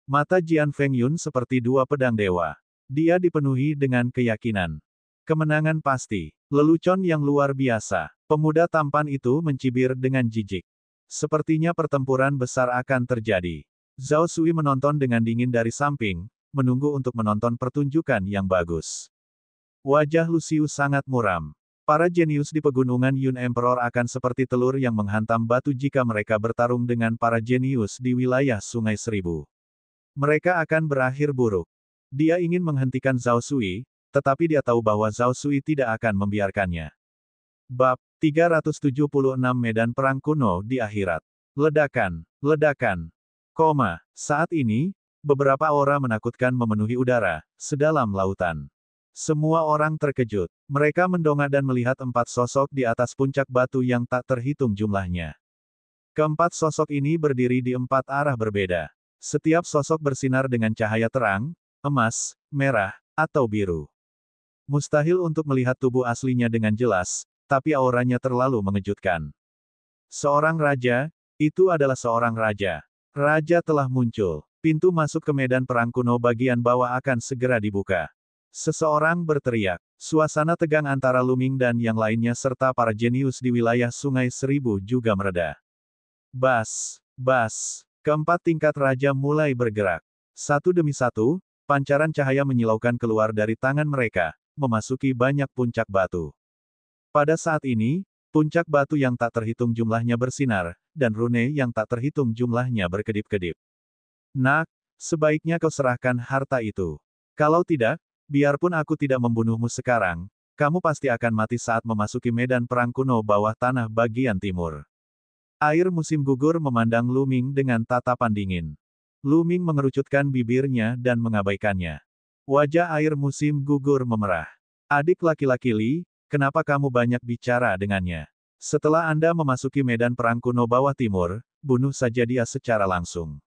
Mata Jian Fengyun seperti dua pedang dewa. Dia dipenuhi dengan keyakinan. Kemenangan pasti. Lelucon yang luar biasa. Pemuda tampan itu mencibir dengan jijik. Sepertinya pertempuran besar akan terjadi. Zhao Sui menonton dengan dingin dari samping, menunggu untuk menonton pertunjukan yang bagus. Wajah Lu Xiu sangat muram. Para jenius di pegunungan Yun Emperor akan seperti telur yang menghantam batu jika mereka bertarung dengan para jenius di wilayah Sungai Seribu. Mereka akan berakhir buruk. Dia ingin menghentikan Zhao Sui, tetapi dia tahu bahwa Zhao Sui tidak akan membiarkannya. Bab 376 Medan Perang Kuno di Akhirat. Ledakan, ledakan. Saat ini, beberapa aura menakutkan memenuhi udara, sedalam lautan. Semua orang terkejut. Mereka mendongak dan melihat empat sosok di atas puncak batu yang tak terhitung jumlahnya. Keempat sosok ini berdiri di empat arah berbeda. Setiap sosok bersinar dengan cahaya terang, emas, merah, atau biru. Mustahil untuk melihat tubuh aslinya dengan jelas, tapi auranya terlalu mengejutkan. Seorang raja, itu adalah seorang raja. Raja telah muncul. Pintu masuk ke medan perang kuno bagian bawah akan segera dibuka. Seseorang berteriak. Suasana tegang antara Lu Ming dan yang lainnya serta para jenius di wilayah Sungai Seribu juga mereda. Bas, bas. Keempat tingkat raja mulai bergerak. Satu demi satu, pancaran cahaya menyilaukan keluar dari tangan mereka, memasuki banyak puncak batu. Pada saat ini, puncak batu yang tak terhitung jumlahnya bersinar, dan rune yang tak terhitung jumlahnya berkedip-kedip. Nak, sebaiknya kau serahkan harta itu. Kalau tidak, biarpun aku tidak membunuhmu sekarang, kamu pasti akan mati saat memasuki medan perang kuno bawah tanah bagian timur. Air musim gugur memandang Lu Ming dengan tatapan dingin. Lu Ming mengerucutkan bibirnya dan mengabaikannya. Wajah air musim gugur memerah. Adik laki-laki Li, kenapa kamu banyak bicara dengannya? Setelah Anda memasuki medan perang kuno bawah timur, bunuh saja dia secara langsung.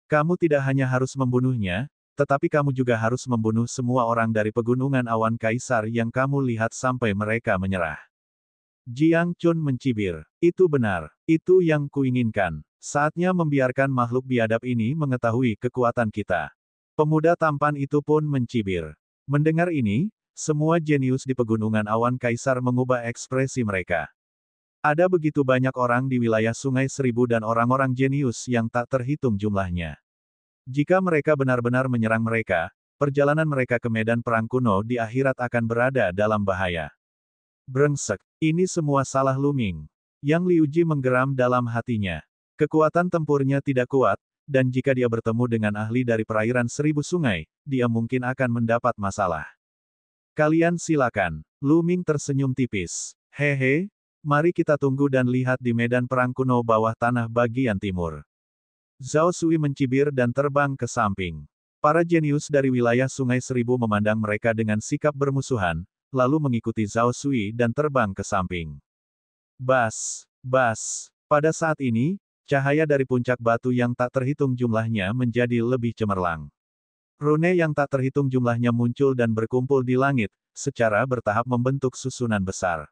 Kamu tidak hanya harus membunuhnya, tetapi kamu juga harus membunuh semua orang dari pegunungan awan kaisar yang kamu lihat sampai mereka menyerah. Jiang Chun mencibir. Itu benar. Itu yang kuinginkan. Saatnya membiarkan makhluk biadab ini mengetahui kekuatan kita. Pemuda tampan itu pun mencibir. Mendengar ini, Semua jenius di pegunungan awan kaisar mengubah ekspresi mereka. Ada begitu banyak orang di wilayah Sungai Seribu dan orang-orang jenius yang tak terhitung jumlahnya. Jika mereka benar-benar menyerang mereka, perjalanan mereka ke medan perang kuno di akhirat akan berada dalam bahaya. Brengsek, ini semua salah Lu Ming. Yang Liu Ji menggeram dalam hatinya. Kekuatan tempurnya tidak kuat, dan jika dia bertemu dengan ahli dari perairan seribu sungai, dia mungkin akan mendapat masalah. Kalian silakan. Lu Ming tersenyum tipis. Hehe, mari kita tunggu dan lihat di medan perang kuno bawah tanah bagian timur. Zhao Sui mencibir dan terbang ke samping. Para jenius dari wilayah Sungai Seribu memandang mereka dengan sikap bermusuhan, lalu mengikuti Zhao Sui dan terbang ke samping. Bas, bas. Pada saat ini, cahaya dari puncak batu yang tak terhitung jumlahnya menjadi lebih cemerlang. Rune yang tak terhitung jumlahnya muncul dan berkumpul di langit, secara bertahap membentuk susunan besar.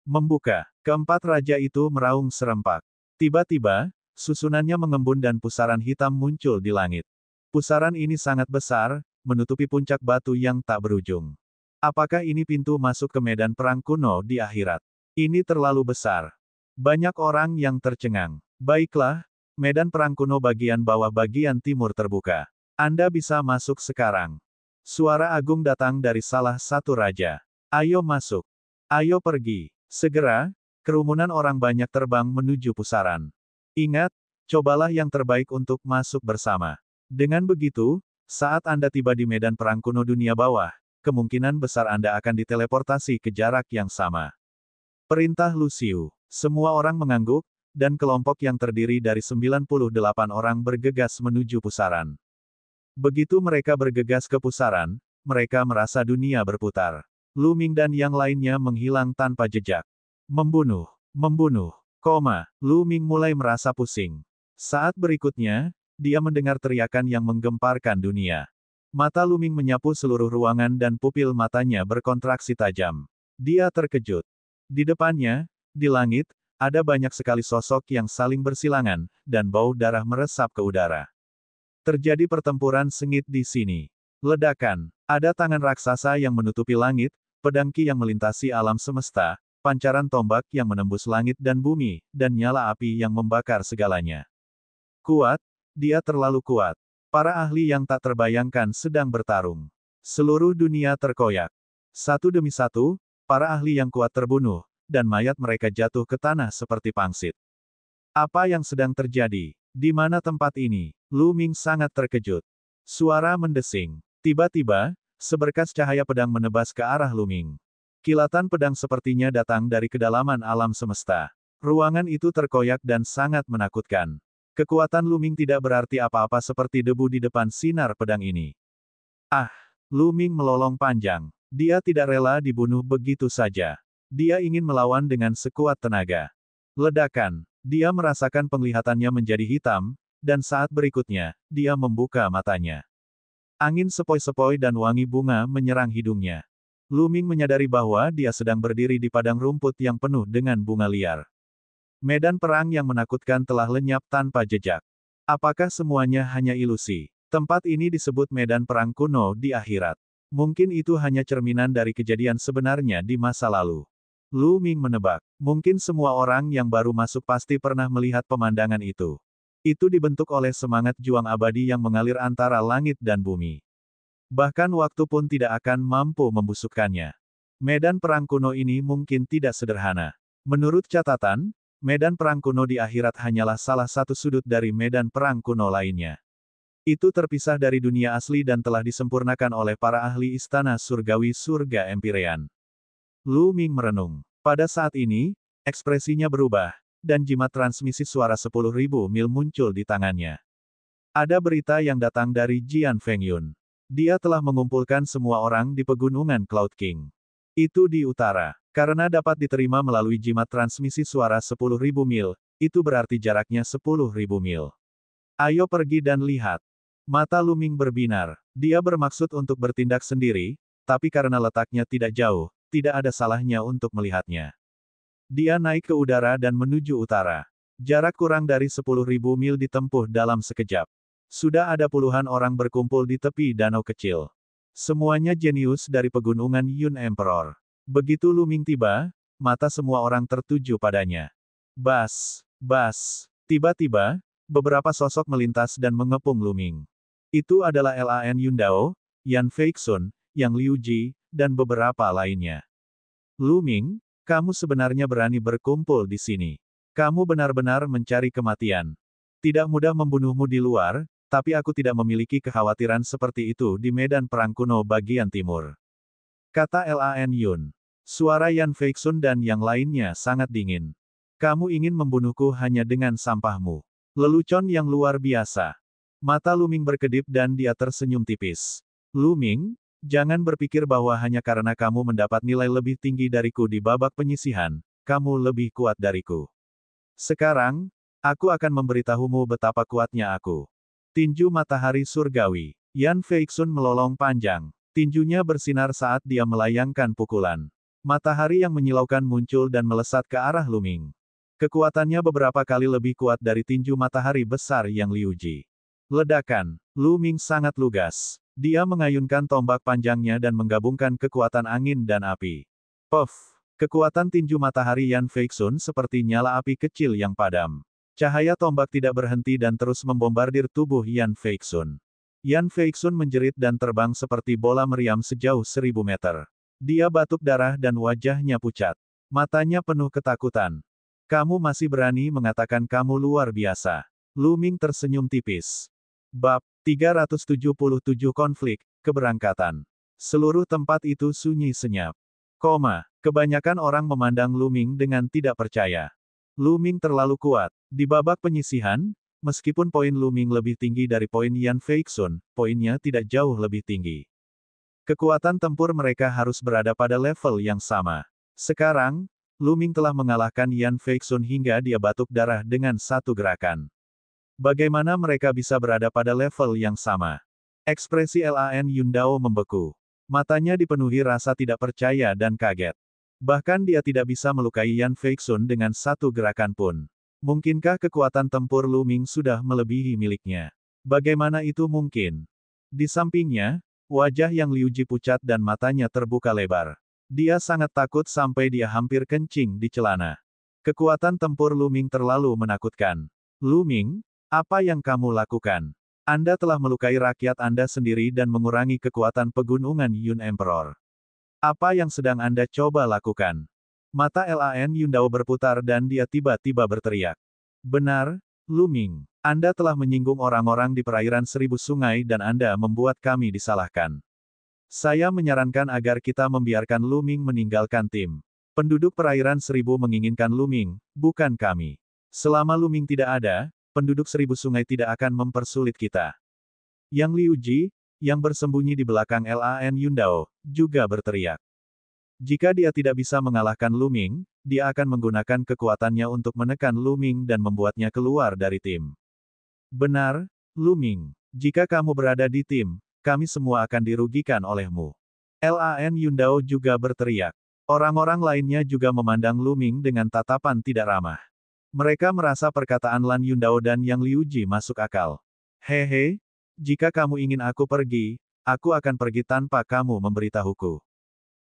Membuka, keempat raja itu meraung serempak. Tiba-tiba, susunannya mengembun dan pusaran hitam muncul di langit. Pusaran ini sangat besar, menutupi puncak batu yang tak berujung. Apakah ini pintu masuk ke medan perang kuno di akhirat? Ini terlalu besar. Banyak orang yang tercengang. Baiklah, medan perang kuno bagian bawah bagian timur terbuka. Anda bisa masuk sekarang. Suara agung datang dari salah satu raja. Ayo masuk. Ayo pergi. Segera, kerumunan orang banyak terbang menuju pusaran. Ingat, cobalah yang terbaik untuk masuk bersama. Dengan begitu, saat Anda tiba di medan perang kuno dunia bawah, kemungkinan besar Anda akan diteleportasi ke jarak yang sama. Perintah Lu Xiu. Semua orang mengangguk, dan kelompok yang terdiri dari 98 orang bergegas menuju pusaran. Begitu mereka bergegas ke pusaran, mereka merasa dunia berputar. Lu Ming dan yang lainnya menghilang tanpa jejak. Membunuh, membunuh, Lu Ming mulai merasa pusing. Saat berikutnya, dia mendengar teriakan yang menggemparkan dunia. Mata Lu Ming menyapu seluruh ruangan dan pupil matanya berkontraksi tajam. Dia terkejut. Di depannya, di langit, ada banyak sekali sosok yang saling bersilangan, dan bau darah meresap ke udara. Terjadi pertempuran sengit di sini. Ledakan. Ada tangan raksasa yang menutupi langit, pedang Qi yang melintasi alam semesta, pancaran tombak yang menembus langit dan bumi, dan nyala api yang membakar segalanya. Kuat, dia terlalu kuat. Para ahli yang tak terbayangkan sedang bertarung. Seluruh dunia terkoyak. Satu demi satu, para ahli yang kuat terbunuh, dan mayat mereka jatuh ke tanah seperti pangsit. Apa yang sedang terjadi? Di mana tempat ini? Lu Ming sangat terkejut. Suara mendesing. Tiba-tiba, seberkas cahaya pedang menebas ke arah Lu Ming. Kilatan pedang sepertinya datang dari kedalaman alam semesta. Ruangan itu terkoyak dan sangat menakutkan. Kekuatan Lu Ming tidak berarti apa-apa seperti debu di depan sinar pedang ini. Ah! Lu Ming melolong panjang. Dia tidak rela dibunuh begitu saja. Dia ingin melawan dengan sekuat tenaga. Ledakan. Dia merasakan penglihatannya menjadi hitam, dan saat berikutnya, dia membuka matanya. Angin sepoi-sepoi dan wangi bunga menyerang hidungnya. Lu Ming menyadari bahwa dia sedang berdiri di padang rumput yang penuh dengan bunga liar. Medan perang yang menakutkan telah lenyap tanpa jejak. Apakah semuanya hanya ilusi? Tempat ini disebut medan perang kuno di akhirat. Mungkin itu hanya cerminan dari kejadian sebenarnya di masa lalu. Lu Ming menebak, mungkin semua orang yang baru masuk pasti pernah melihat pemandangan itu. Itu dibentuk oleh semangat juang abadi yang mengalir antara langit dan bumi. Bahkan waktu pun tidak akan mampu membusukkannya. Medan perang kuno ini mungkin tidak sederhana. Menurut catatan, medan perang kuno di akhirat hanyalah salah satu sudut dari medan perang kuno lainnya. Itu terpisah dari dunia asli dan telah disempurnakan oleh para ahli istana surgawi surga Empyrean. Lu Ming merenung. Pada saat ini, ekspresinya berubah, dan jimat transmisi suara 10.000 mil muncul di tangannya. Ada berita yang datang dari Jian Fengyun. Dia telah mengumpulkan semua orang di pegunungan Cloud King. Itu di utara. Karena dapat diterima melalui jimat transmisi suara 10.000 mil, itu berarti jaraknya 10.000 mil. Ayo pergi dan lihat. Mata Lu Ming berbinar. Dia bermaksud untuk bertindak sendiri, tapi karena letaknya tidak jauh, tidak ada salahnya untuk melihatnya. Dia naik ke udara dan menuju utara. Jarak kurang dari 10.000 mil ditempuh dalam sekejap. Sudah ada puluhan orang berkumpul di tepi danau kecil. Semuanya jenius dari pegunungan Yun Emperor. Begitu Lu Ming tiba, mata semua orang tertuju padanya. Bas, bas. Tiba-tiba, beberapa sosok melintas dan mengepung Lu Ming. Itu adalah Lan Yundao, Yan Feixun, Yang Liu Ji, dan beberapa lainnya. Lu Ming, kamu sebenarnya berani berkumpul di sini. Kamu benar-benar mencari kematian. Tidak mudah membunuhmu di luar, tapi aku tidak memiliki kekhawatiran seperti itu di medan perang kuno bagian timur. Kata Lan Yun. Suara Yan Feixun dan yang lainnya sangat dingin. Kamu ingin membunuhku hanya dengan sampahmu. Lelucon yang luar biasa. Mata Lu Ming berkedip dan dia tersenyum tipis. Lu Ming, jangan berpikir bahwa hanya karena kamu mendapat nilai lebih tinggi dariku di babak penyisihan, kamu lebih kuat dariku. Sekarang, aku akan memberitahumu betapa kuatnya aku. Tinju matahari surgawi. Yan Feixun melolong panjang. Tinjunya bersinar saat dia melayangkan pukulan. Matahari yang menyilaukan muncul dan melesat ke arah Lu Ming. Kekuatannya beberapa kali lebih kuat dari tinju matahari besar yang Liu Ji. Ledakan. Lu Ming sangat lugas. Dia mengayunkan tombak panjangnya dan menggabungkan kekuatan angin dan api. Puff. Kekuatan tinju matahari Yan Feixun seperti nyala api kecil yang padam. Cahaya tombak tidak berhenti dan terus membombardir tubuh Yan Feixun. Yan Feixun menjerit dan terbang seperti bola meriam sejauh 1000 meter. Dia batuk darah dan wajahnya pucat. Matanya penuh ketakutan. Kamu masih berani mengatakan kamu luar biasa. Lu Ming tersenyum tipis. Bab 377 Konflik, Keberangkatan. Seluruh tempat itu sunyi senyap. Kebanyakan orang memandang Lu Ming dengan tidak percaya. Lu Ming terlalu kuat. Di babak penyisihan, meskipun poin Lu Ming lebih tinggi dari poin Yan Feixun, poinnya tidak jauh lebih tinggi. Kekuatan tempur mereka harus berada pada level yang sama. Sekarang, Lu Ming telah mengalahkan Yan Feixun hingga dia batuk darah dengan satu gerakan. Bagaimana mereka bisa berada pada level yang sama? Ekspresi Lan Yundao membeku. Matanya dipenuhi rasa tidak percaya dan kaget. Bahkan dia tidak bisa melukai Yan Feixun dengan satu gerakan pun. Mungkinkah kekuatan tempur Lu Ming sudah melebihi miliknya? Bagaimana itu mungkin? Di sampingnya, wajah Yang Liu Ji pucat dan matanya terbuka lebar. Dia sangat takut sampai dia hampir kencing di celana. Kekuatan tempur Lu Ming terlalu menakutkan. Lu Ming, apa yang kamu lakukan? Anda telah melukai rakyat Anda sendiri dan mengurangi kekuatan pegunungan Yun Emperor. Apa yang sedang Anda coba lakukan? Mata Lan Yundao berputar dan dia tiba-tiba berteriak. Benar, Lu Ming. Anda telah menyinggung orang-orang di perairan 1000 sungai dan Anda membuat kami disalahkan. Saya menyarankan agar kita membiarkan Lu Ming meninggalkan tim. Penduduk perairan 1000 menginginkan Lu Ming, bukan kami. Selama Lu Ming tidak ada, penduduk 1000 sungai tidak akan mempersulit kita. Yang Liu Ji, yang bersembunyi di belakang Lan Yundao, juga berteriak. Jika dia tidak bisa mengalahkan Lu Ming, dia akan menggunakan kekuatannya untuk menekan Lu Ming dan membuatnya keluar dari tim. Benar, Lu Ming. Jika kamu berada di tim, kami semua akan dirugikan olehmu. Lan Yundao juga berteriak. Orang-orang lainnya juga memandang Lu Ming dengan tatapan tidak ramah. Mereka merasa perkataan Lan Yundao dan Yang Liu Ji masuk akal. Hehe, jika kamu ingin aku pergi, aku akan pergi tanpa kamu memberitahuku.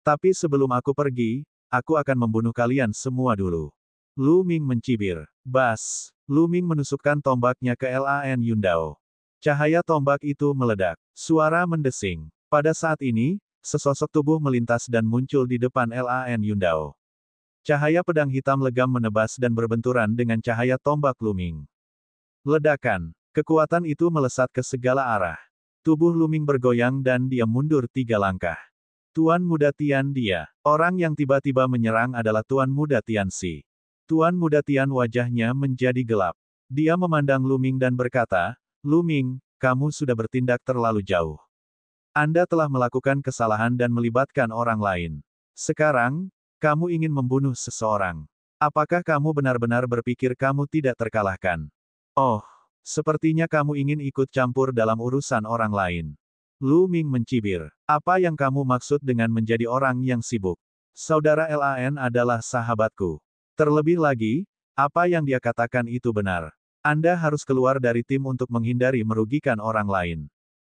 Tapi sebelum aku pergi, aku akan membunuh kalian semua dulu. Lu Ming mencibir. Bas. Lu Ming menusukkan tombaknya ke Lan Yundao. Cahaya tombak itu meledak. Suara mendesing. Pada saat ini, sesosok tubuh melintas dan muncul di depan Lan Yundao. Cahaya pedang hitam legam menebas dan berbenturan dengan cahaya tombak Lu Ming. Ledakan. Kekuatan itu melesat ke segala arah. Tubuh Lu Ming bergoyang dan dia mundur 3 langkah. Tuan Muda Tian dia. Orang yang tiba-tiba menyerang adalah Tuan Muda Tian Si. Tuan Muda Tian wajahnya menjadi gelap. Dia memandang Lu Ming dan berkata, Lu Ming, kamu sudah bertindak terlalu jauh. Anda telah melakukan kesalahan dan melibatkan orang lain. Sekarang, kamu ingin membunuh seseorang. Apakah kamu benar-benar berpikir kamu tidak terkalahkan? Oh, sepertinya kamu ingin ikut campur dalam urusan orang lain. Lu Ming mencibir. Apa yang kamu maksud dengan menjadi orang yang sibuk? Saudara Lan adalah sahabatku. Terlebih lagi, apa yang dia katakan itu benar. Anda harus keluar dari tim untuk menghindari merugikan orang lain.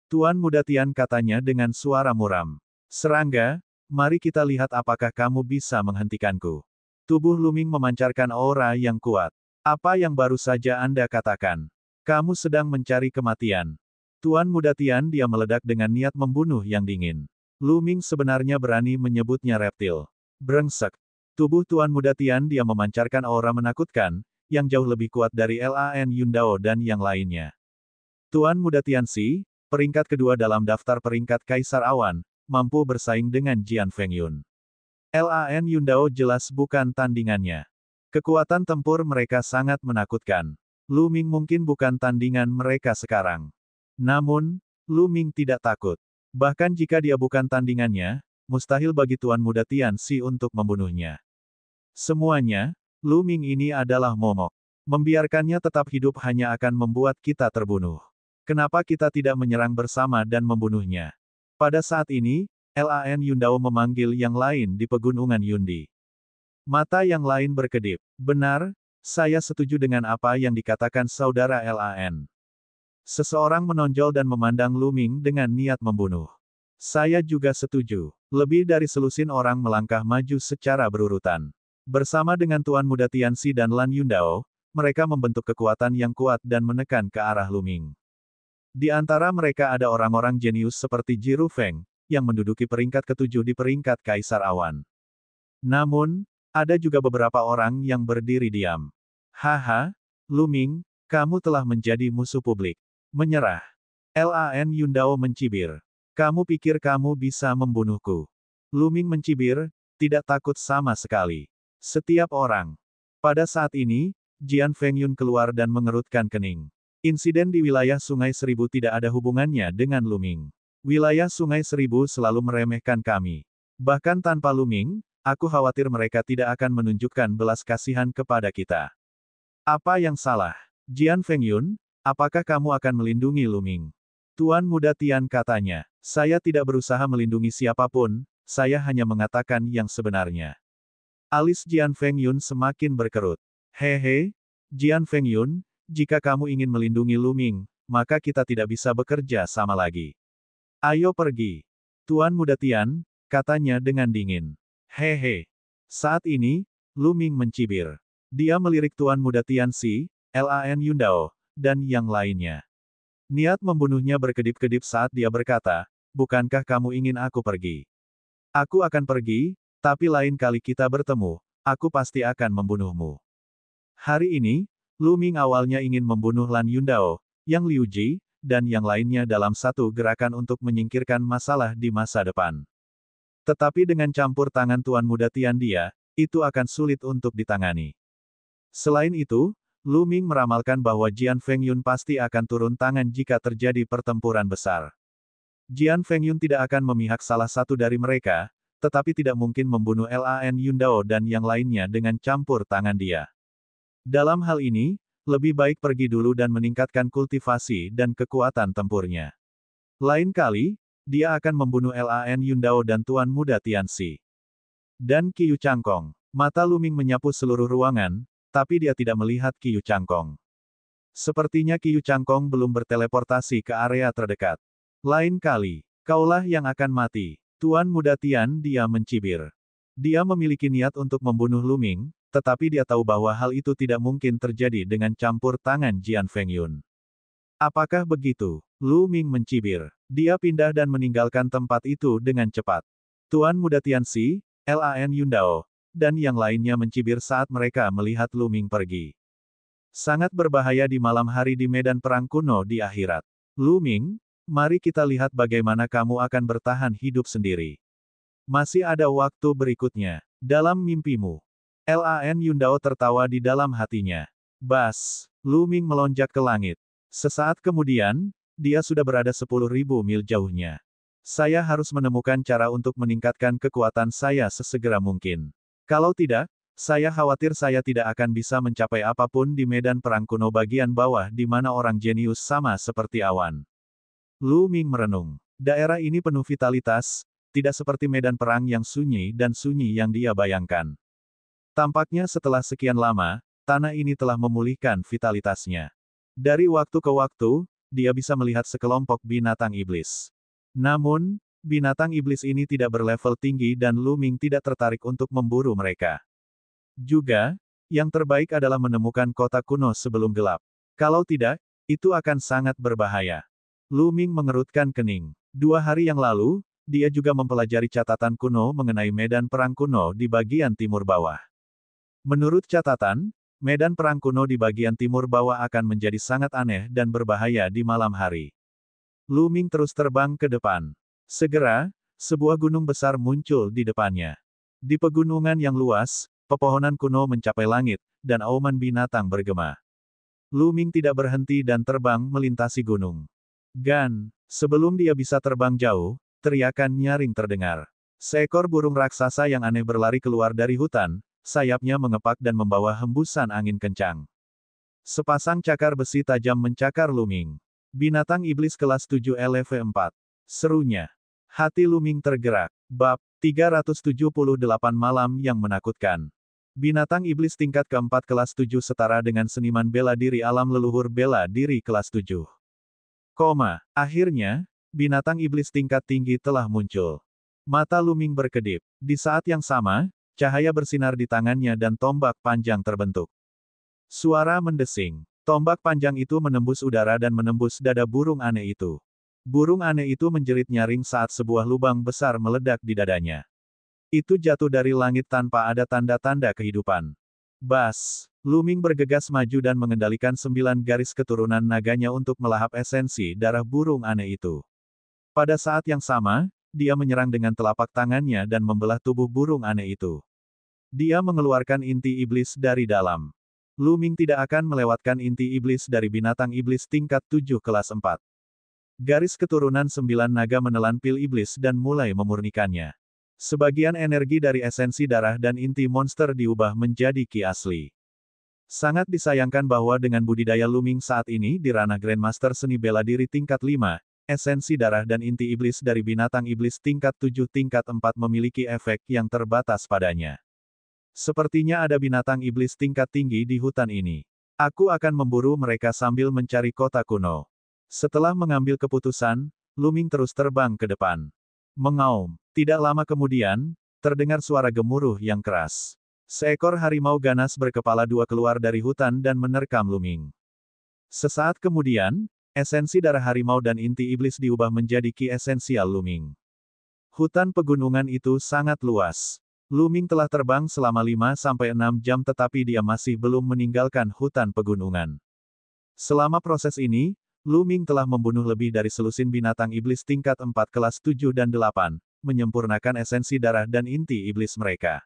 Tuan Muda Tian katanya dengan suara muram. Serangga, mari kita lihat apakah kamu bisa menghentikanku. Tubuh Luming memancarkan aura yang kuat. Apa yang baru saja Anda katakan? Kamu sedang mencari kematian. Tuan Muda Tian dia meledak dengan niat membunuh yang dingin. Luming sebenarnya berani menyebutnya reptil. Brengsek. Tubuh Tuan Muda Tian dia memancarkan aura menakutkan, yang jauh lebih kuat dari Lan Yundao dan yang lainnya. Tuan Muda Tianxi, peringkat kedua dalam daftar peringkat Kaisar Awan, mampu bersaing dengan Jian Fengyun. Lan Yundao jelas bukan tandingannya. Kekuatan tempur mereka sangat menakutkan. Luming mungkin bukan tandingan mereka sekarang. Namun, Luming tidak takut. Bahkan jika dia bukan tandingannya, mustahil bagi Tuan Muda Tianxi untuk membunuhnya. Semuanya, Luming ini adalah momok. Membiarkannya tetap hidup hanya akan membuat kita terbunuh. Kenapa kita tidak menyerang bersama dan membunuhnya? Pada saat ini, Lan Yundao memanggil yang lain di pegunungan Yundi. Mata yang lain berkedip. Benar, saya setuju dengan apa yang dikatakan saudara Lan. Seseorang menonjol dan memandang Luming dengan niat membunuh. Saya juga setuju. Lebih dari selusin orang melangkah maju secara berurutan. Bersama dengan Tuan Muda Tianxi dan Lan Yundao, mereka membentuk kekuatan yang kuat dan menekan ke arah Luming. Di antara mereka ada orang-orang jenius seperti Jiru Feng, yang menduduki peringkat ketujuh di peringkat Kaisar Awan. Namun, ada juga beberapa orang yang berdiri diam. Haha, Luming, kamu telah menjadi musuh publik. Menyerah. Lan Yundao mencibir. Kamu pikir kamu bisa membunuhku? Luming mencibir, tidak takut sama sekali. Setiap orang. Pada saat ini, Jian Fengyun keluar dan mengerutkan kening. Insiden di wilayah Sungai Seribu tidak ada hubungannya dengan Luming. Wilayah Sungai Seribu selalu meremehkan kami. Bahkan tanpa Luming, aku khawatir mereka tidak akan menunjukkan belas kasihan kepada kita. Apa yang salah? Jian Fengyun, apakah kamu akan melindungi Luming? Tuan Muda Tian katanya, saya tidak berusaha melindungi siapapun, saya hanya mengatakan yang sebenarnya. Alis Jian Fengyun semakin berkerut. Hehe, Jian Fengyun, jika kamu ingin melindungi Luming, maka kita tidak bisa bekerja sama lagi. Ayo pergi. Tuan Muda Tian, katanya dengan dingin. Hehe. Saat ini, Luming mencibir. Dia melirik Tuan Muda Tianxi, Lan Yundao, dan yang lainnya. Niat membunuhnya berkedip-kedip saat dia berkata, bukankah kamu ingin aku pergi? Aku akan pergi, tapi lain kali kita bertemu, aku pasti akan membunuhmu. Hari ini, Luming awalnya ingin membunuh Lan Yundao, Yang Liu Ji, dan yang lainnya dalam satu gerakan untuk menyingkirkan masalah di masa depan. Tetapi dengan campur tangan Tuan Muda Tian dia, itu akan sulit untuk ditangani. Selain itu, Luming meramalkan bahwa Jian Fengyun pasti akan turun tangan jika terjadi pertempuran besar. Jian Fengyun tidak akan memihak salah satu dari mereka, tetapi tidak mungkin membunuh Lan Yundao dan yang lainnya dengan campur tangan dia. Dalam hal ini, lebih baik pergi dulu dan meningkatkan kultivasi dan kekuatan tempurnya. Lain kali, dia akan membunuh Lan Yundao dan Tuan Muda Tianxi. Dan Qiu Changkong. Mata Luming menyapu seluruh ruangan, tapi dia tidak melihat Qiu Changkong. Sepertinya Qiu Changkong belum berteleportasi ke area terdekat. Lain kali, kaulah yang akan mati. Tuan Muda Tian dia mencibir. Dia memiliki niat untuk membunuh Luming, tetapi dia tahu bahwa hal itu tidak mungkin terjadi dengan campur tangan Jian Fengyun. Apakah begitu? Luming mencibir. Dia pindah dan meninggalkan tempat itu dengan cepat. Tuan Muda Tianxi, Lan Yundao, dan yang lainnya mencibir saat mereka melihat Luming pergi. Sangat berbahaya di malam hari di medan perang kuno di akhirat. Luming, mari kita lihat bagaimana kamu akan bertahan hidup sendiri. Masih ada waktu berikutnya. Dalam mimpimu. Lan Yundao tertawa di dalam hatinya. Bas. Luming melonjak ke langit. Sesaat kemudian, dia sudah berada 10.000 mil jauhnya. Saya harus menemukan cara untuk meningkatkan kekuatan saya sesegera mungkin. Kalau tidak, saya khawatir saya tidak akan bisa mencapai apapun di medan perang kuno bagian bawah di mana orang jenius sama seperti awan. Luming merenung. Daerah ini penuh vitalitas, tidak seperti medan perang yang sunyi dan sunyi yang dia bayangkan. Tampaknya setelah sekian lama, tanah ini telah memulihkan vitalitasnya. Dari waktu ke waktu, dia bisa melihat sekelompok binatang iblis. Namun, binatang iblis ini tidak berlevel tinggi dan Lu Ming tidak tertarik untuk memburu mereka. Juga, yang terbaik adalah menemukan kota kuno sebelum gelap. Kalau tidak, itu akan sangat berbahaya. Lu Ming mengerutkan kening. 2 hari yang lalu, dia juga mempelajari catatan kuno mengenai medan perang kuno di bagian timur bawah. Menurut catatan, medan perang kuno di bagian timur bawah akan menjadi sangat aneh dan berbahaya di malam hari. Lu Ming terus terbang ke depan. Segera, sebuah gunung besar muncul di depannya. Di pegunungan yang luas, pepohonan kuno mencapai langit, dan auman binatang bergema. Lu Ming tidak berhenti dan terbang melintasi gunung. Gan, sebelum dia bisa terbang jauh, teriakan nyaring terdengar. Seekor burung raksasa yang aneh berlari keluar dari hutan, sayapnya mengepak dan membawa hembusan angin kencang. Sepasang cakar besi tajam mencakar Lu Ming. Binatang iblis kelas 7 LV4. Serunya. Hati Lu Ming tergerak. Bab 378 Malam yang Menakutkan. Binatang iblis tingkat keempat kelas 7 setara dengan seniman bela diri alam leluhur bela diri kelas 7. Akhirnya, binatang iblis tingkat tinggi telah muncul. Mata Lu Ming berkedip. Di saat yang sama, cahaya bersinar di tangannya dan tombak panjang terbentuk. Suara mendesing. Tombak panjang itu menembus udara dan menembus dada burung aneh itu. Burung aneh itu menjerit nyaring saat sebuah lubang besar meledak di dadanya. Itu jatuh dari langit tanpa ada tanda-tanda kehidupan. Bas! Lu Ming bergegas maju dan mengendalikan 9 garis keturunan naganya untuk melahap esensi darah burung aneh itu. Pada saat yang sama, dia menyerang dengan telapak tangannya dan membelah tubuh burung aneh itu. Dia mengeluarkan inti iblis dari dalam. Lu Ming tidak akan melewatkan inti iblis dari binatang iblis tingkat 7 kelas 4. Garis keturunan 9 naga menelan pil iblis dan mulai memurnikannya. Sebagian energi dari esensi darah dan inti monster diubah menjadi ki asli. Sangat disayangkan bahwa dengan budidaya Lu Ming saat ini di ranah Grandmaster seni bela diri tingkat 5, esensi darah dan inti iblis dari binatang iblis tingkat 7 tingkat 4 memiliki efek yang terbatas padanya. Sepertinya ada binatang iblis tingkat tinggi di hutan ini. Aku akan memburu mereka sambil mencari kota kuno. Setelah mengambil keputusan, Lu Ming terus terbang ke depan. Mengaum. Tidak lama kemudian, terdengar suara gemuruh yang keras. Seekor harimau ganas berkepala 2 keluar dari hutan dan menerkam Lu Ming. Sesaat kemudian, esensi darah harimau dan inti iblis diubah menjadi ki esensial Lu Ming. Hutan pegunungan itu sangat luas. Lu Ming telah terbang selama 5-6 jam tetapi dia masih belum meninggalkan hutan pegunungan. Selama proses ini, Lu Ming telah membunuh lebih dari selusin binatang iblis tingkat 4 kelas 7 dan 8, menyempurnakan esensi darah dan inti iblis mereka.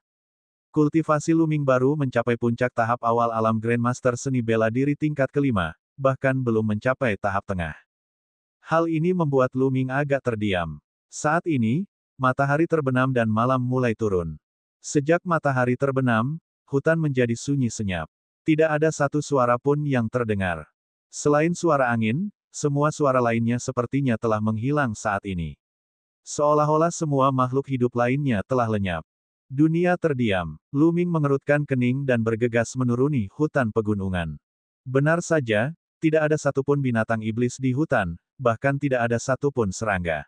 Kultivasi Lu Ming baru mencapai puncak tahap awal alam Grandmaster seni bela diri tingkat kelima, bahkan belum mencapai tahap tengah. Hal ini membuat Lu Ming agak terdiam. Saat ini, matahari terbenam dan malam mulai turun. Sejak matahari terbenam, hutan menjadi sunyi senyap. Tidak ada satu suara pun yang terdengar. Selain suara angin, semua suara lainnya sepertinya telah menghilang saat ini. Seolah-olah semua makhluk hidup lainnya telah lenyap. Dunia terdiam. Lu Ming mengerutkan kening dan bergegas menuruni hutan pegunungan. Benar saja, tidak ada satupun binatang iblis di hutan, bahkan tidak ada satupun serangga.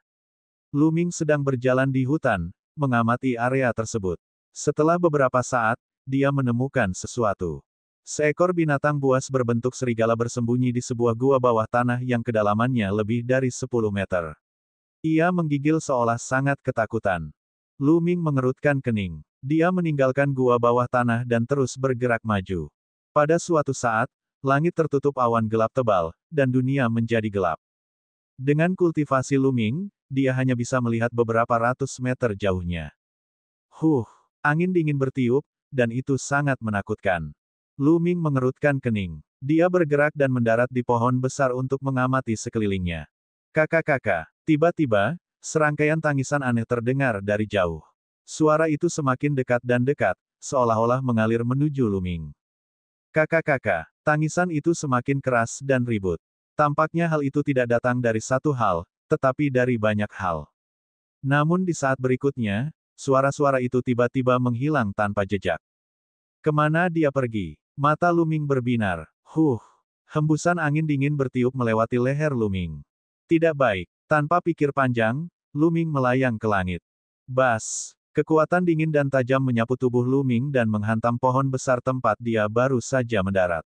Lu Ming sedang berjalan di hutan, mengamati area tersebut. Setelah beberapa saat, dia menemukan sesuatu. Seekor binatang buas berbentuk serigala bersembunyi di sebuah gua bawah tanah yang kedalamannya lebih dari 10 meter. Ia menggigil seolah sangat ketakutan. Lu Ming mengerutkan kening. Dia meninggalkan gua bawah tanah dan terus bergerak maju. Pada suatu saat, langit tertutup awan gelap tebal, dan dunia menjadi gelap. Dengan kultivasi Lu Ming, dia hanya bisa melihat beberapa ratus meter jauhnya. Angin dingin bertiup, dan itu sangat menakutkan. Lu Ming mengerutkan kening. Dia bergerak dan mendarat di pohon besar untuk mengamati sekelilingnya. Kakak-kakak, tiba-tiba, serangkaian tangisan aneh terdengar dari jauh. Suara itu semakin dekat dan dekat, seolah-olah mengalir menuju Lu Ming. Kakak-kakak, tangisan itu semakin keras dan ribut. Tampaknya hal itu tidak datang dari satu hal, tetapi dari banyak hal. Namun di saat berikutnya, suara-suara itu tiba-tiba menghilang tanpa jejak. Kemana dia pergi? Mata Lu Ming berbinar. Hembusan angin dingin bertiup melewati leher Luming. Tidak baik. Tanpa pikir panjang, Luming melayang ke langit. Bas! Kekuatan dingin dan tajam menyapu tubuh Luming dan menghantam pohon besar tempat dia baru saja mendarat.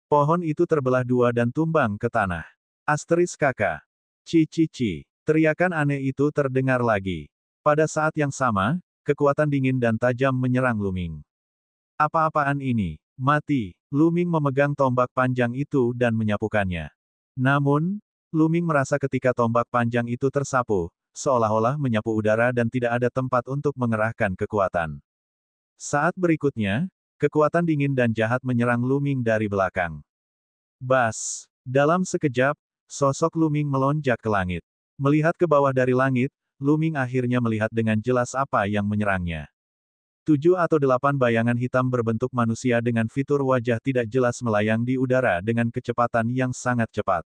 Pohon itu terbelah dua dan tumbang ke tanah. Asteris kakak. Ci. Teriakan aneh itu terdengar lagi. Pada saat yang sama, kekuatan dingin dan tajam menyerang Luming. Apa-apaan ini? Mati. Luming memegang tombak panjang itu dan menyapukannya. Namun, Luming merasa ketika tombak panjang itu tersapu, seolah-olah menyapu udara dan tidak ada tempat untuk mengerahkan kekuatan. Saat berikutnya, kekuatan dingin dan jahat menyerang Luming dari belakang. Bas! Dalam sekejap, sosok Luming melonjak ke langit. Melihat ke bawah dari langit, Luming akhirnya melihat dengan jelas apa yang menyerangnya. 7 atau 8 bayangan hitam berbentuk manusia dengan fitur wajah tidak jelas melayang di udara dengan kecepatan yang sangat cepat.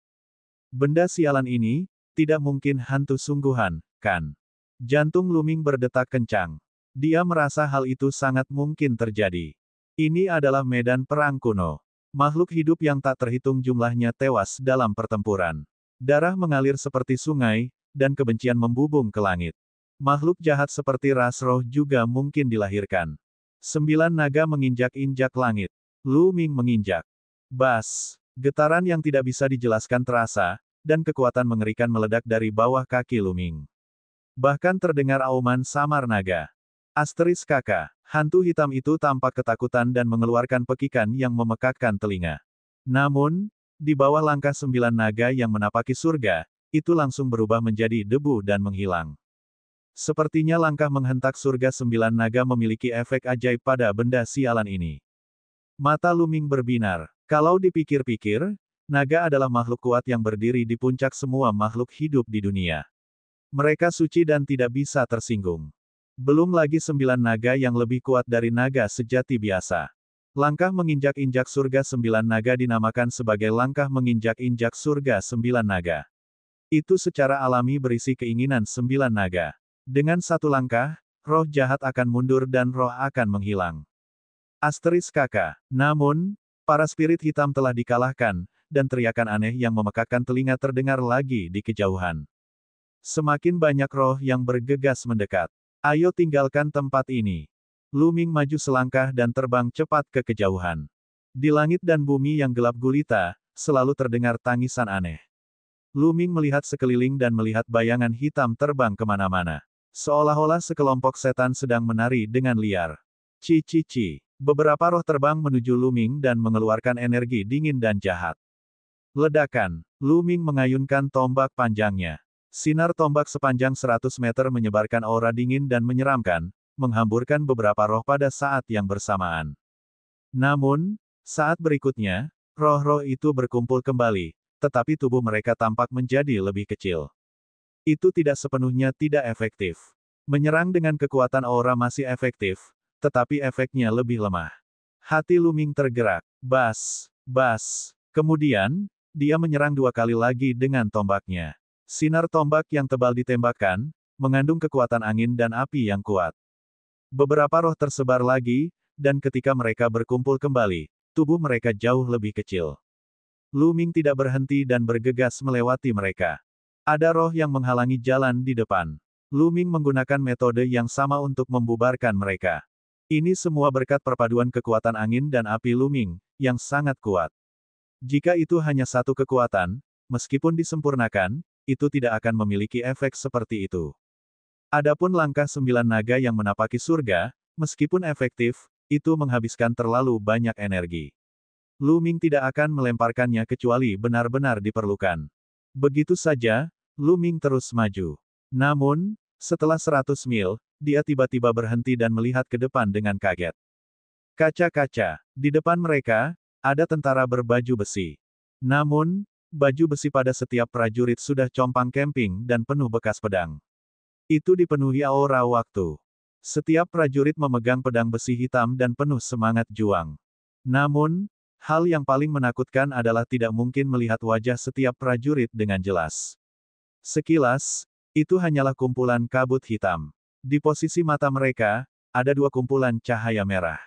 Benda sialan ini, tidak mungkin hantu sungguhan, kan? Jantung Luming berdetak kencang. Dia merasa hal itu sangat mungkin terjadi. Ini adalah medan perang kuno. Makhluk hidup yang tak terhitung jumlahnya tewas dalam pertempuran. Darah mengalir seperti sungai, dan kebencian membubung ke langit. Makhluk jahat seperti ras roh juga mungkin dilahirkan. 9 naga menginjak-injak langit. Luming menginjak. Bas! Getaran yang tidak bisa dijelaskan terasa, dan kekuatan mengerikan meledak dari bawah kaki Luming. Bahkan terdengar auman samar naga. Asteris kakak, hantu hitam itu tampak ketakutan dan mengeluarkan pekikan yang memekakkan telinga. Namun, di bawah langkah 9 naga yang menapaki surga, itu langsung berubah menjadi debu dan menghilang. Sepertinya langkah menghentak surga 9 naga memiliki efek ajaib pada benda sialan ini. Mata Luming berbinar. Kalau dipikir-pikir, naga adalah makhluk kuat yang berdiri di puncak semua makhluk hidup di dunia. Mereka suci dan tidak bisa tersinggung. Belum lagi 9 naga yang lebih kuat dari naga sejati biasa. Langkah menginjak-injak surga 9 naga dinamakan sebagai langkah menginjak-injak surga 9 naga. Itu secara alami berisi keinginan 9 naga. Dengan satu langkah, roh jahat akan mundur dan roh akan menghilang. Asteris kakak. Namun, para spirit hitam telah dikalahkan, dan teriakan aneh yang memekakkan telinga terdengar lagi di kejauhan. Semakin banyak roh yang bergegas mendekat. Ayo tinggalkan tempat ini. Luming maju selangkah dan terbang cepat ke kejauhan. Di langit dan bumi yang gelap gulita, selalu terdengar tangisan aneh. Luming melihat sekeliling dan melihat bayangan hitam terbang kemana-mana. Seolah-olah sekelompok setan sedang menari dengan liar. Ci. Beberapa roh terbang menuju Luming dan mengeluarkan energi dingin dan jahat. Ledakan. Luming mengayunkan tombak panjangnya. Sinar tombak sepanjang 100 meter menyebarkan aura dingin dan menyeramkan, menghamburkan beberapa roh pada saat yang bersamaan. Namun, saat berikutnya, roh-roh itu berkumpul kembali, tetapi tubuh mereka tampak menjadi lebih kecil. Itu tidak sepenuhnya tidak efektif. Menyerang dengan kekuatan aura masih efektif, tetapi efeknya lebih lemah. Hati Luming tergerak. Bas! Kemudian, dia menyerang 2 kali lagi dengan tombaknya. Sinar tombak yang tebal ditembakkan, mengandung kekuatan angin dan api yang kuat. Beberapa roh tersebar lagi, dan ketika mereka berkumpul kembali, tubuh mereka jauh lebih kecil. Luming tidak berhenti dan bergegas melewati mereka. Ada roh yang menghalangi jalan di depan. Luming menggunakan metode yang sama untuk membubarkan mereka. Ini semua berkat perpaduan kekuatan angin dan api Luming, yang sangat kuat. Jika itu hanya satu kekuatan, meskipun disempurnakan, itu tidak akan memiliki efek seperti itu. Adapun langkah 9 naga yang menapaki surga, meskipun efektif, itu menghabiskan terlalu banyak energi. Luming tidak akan melemparkannya kecuali benar-benar diperlukan. Begitu saja, Luming terus maju. Namun, setelah 100 mil, dia tiba-tiba berhenti dan melihat ke depan dengan kaget. Kaca-kaca. Di depan mereka, ada tentara berbaju besi. Namun, baju besi pada setiap prajurit sudah compang-camping dan penuh bekas pedang. Itu dipenuhi aura waktu. Setiap prajurit memegang pedang besi hitam dan penuh semangat juang. Namun, hal yang paling menakutkan adalah tidak mungkin melihat wajah setiap prajurit dengan jelas. Sekilas, itu hanyalah kumpulan kabut hitam. Di posisi mata mereka, ada 2 kumpulan cahaya merah.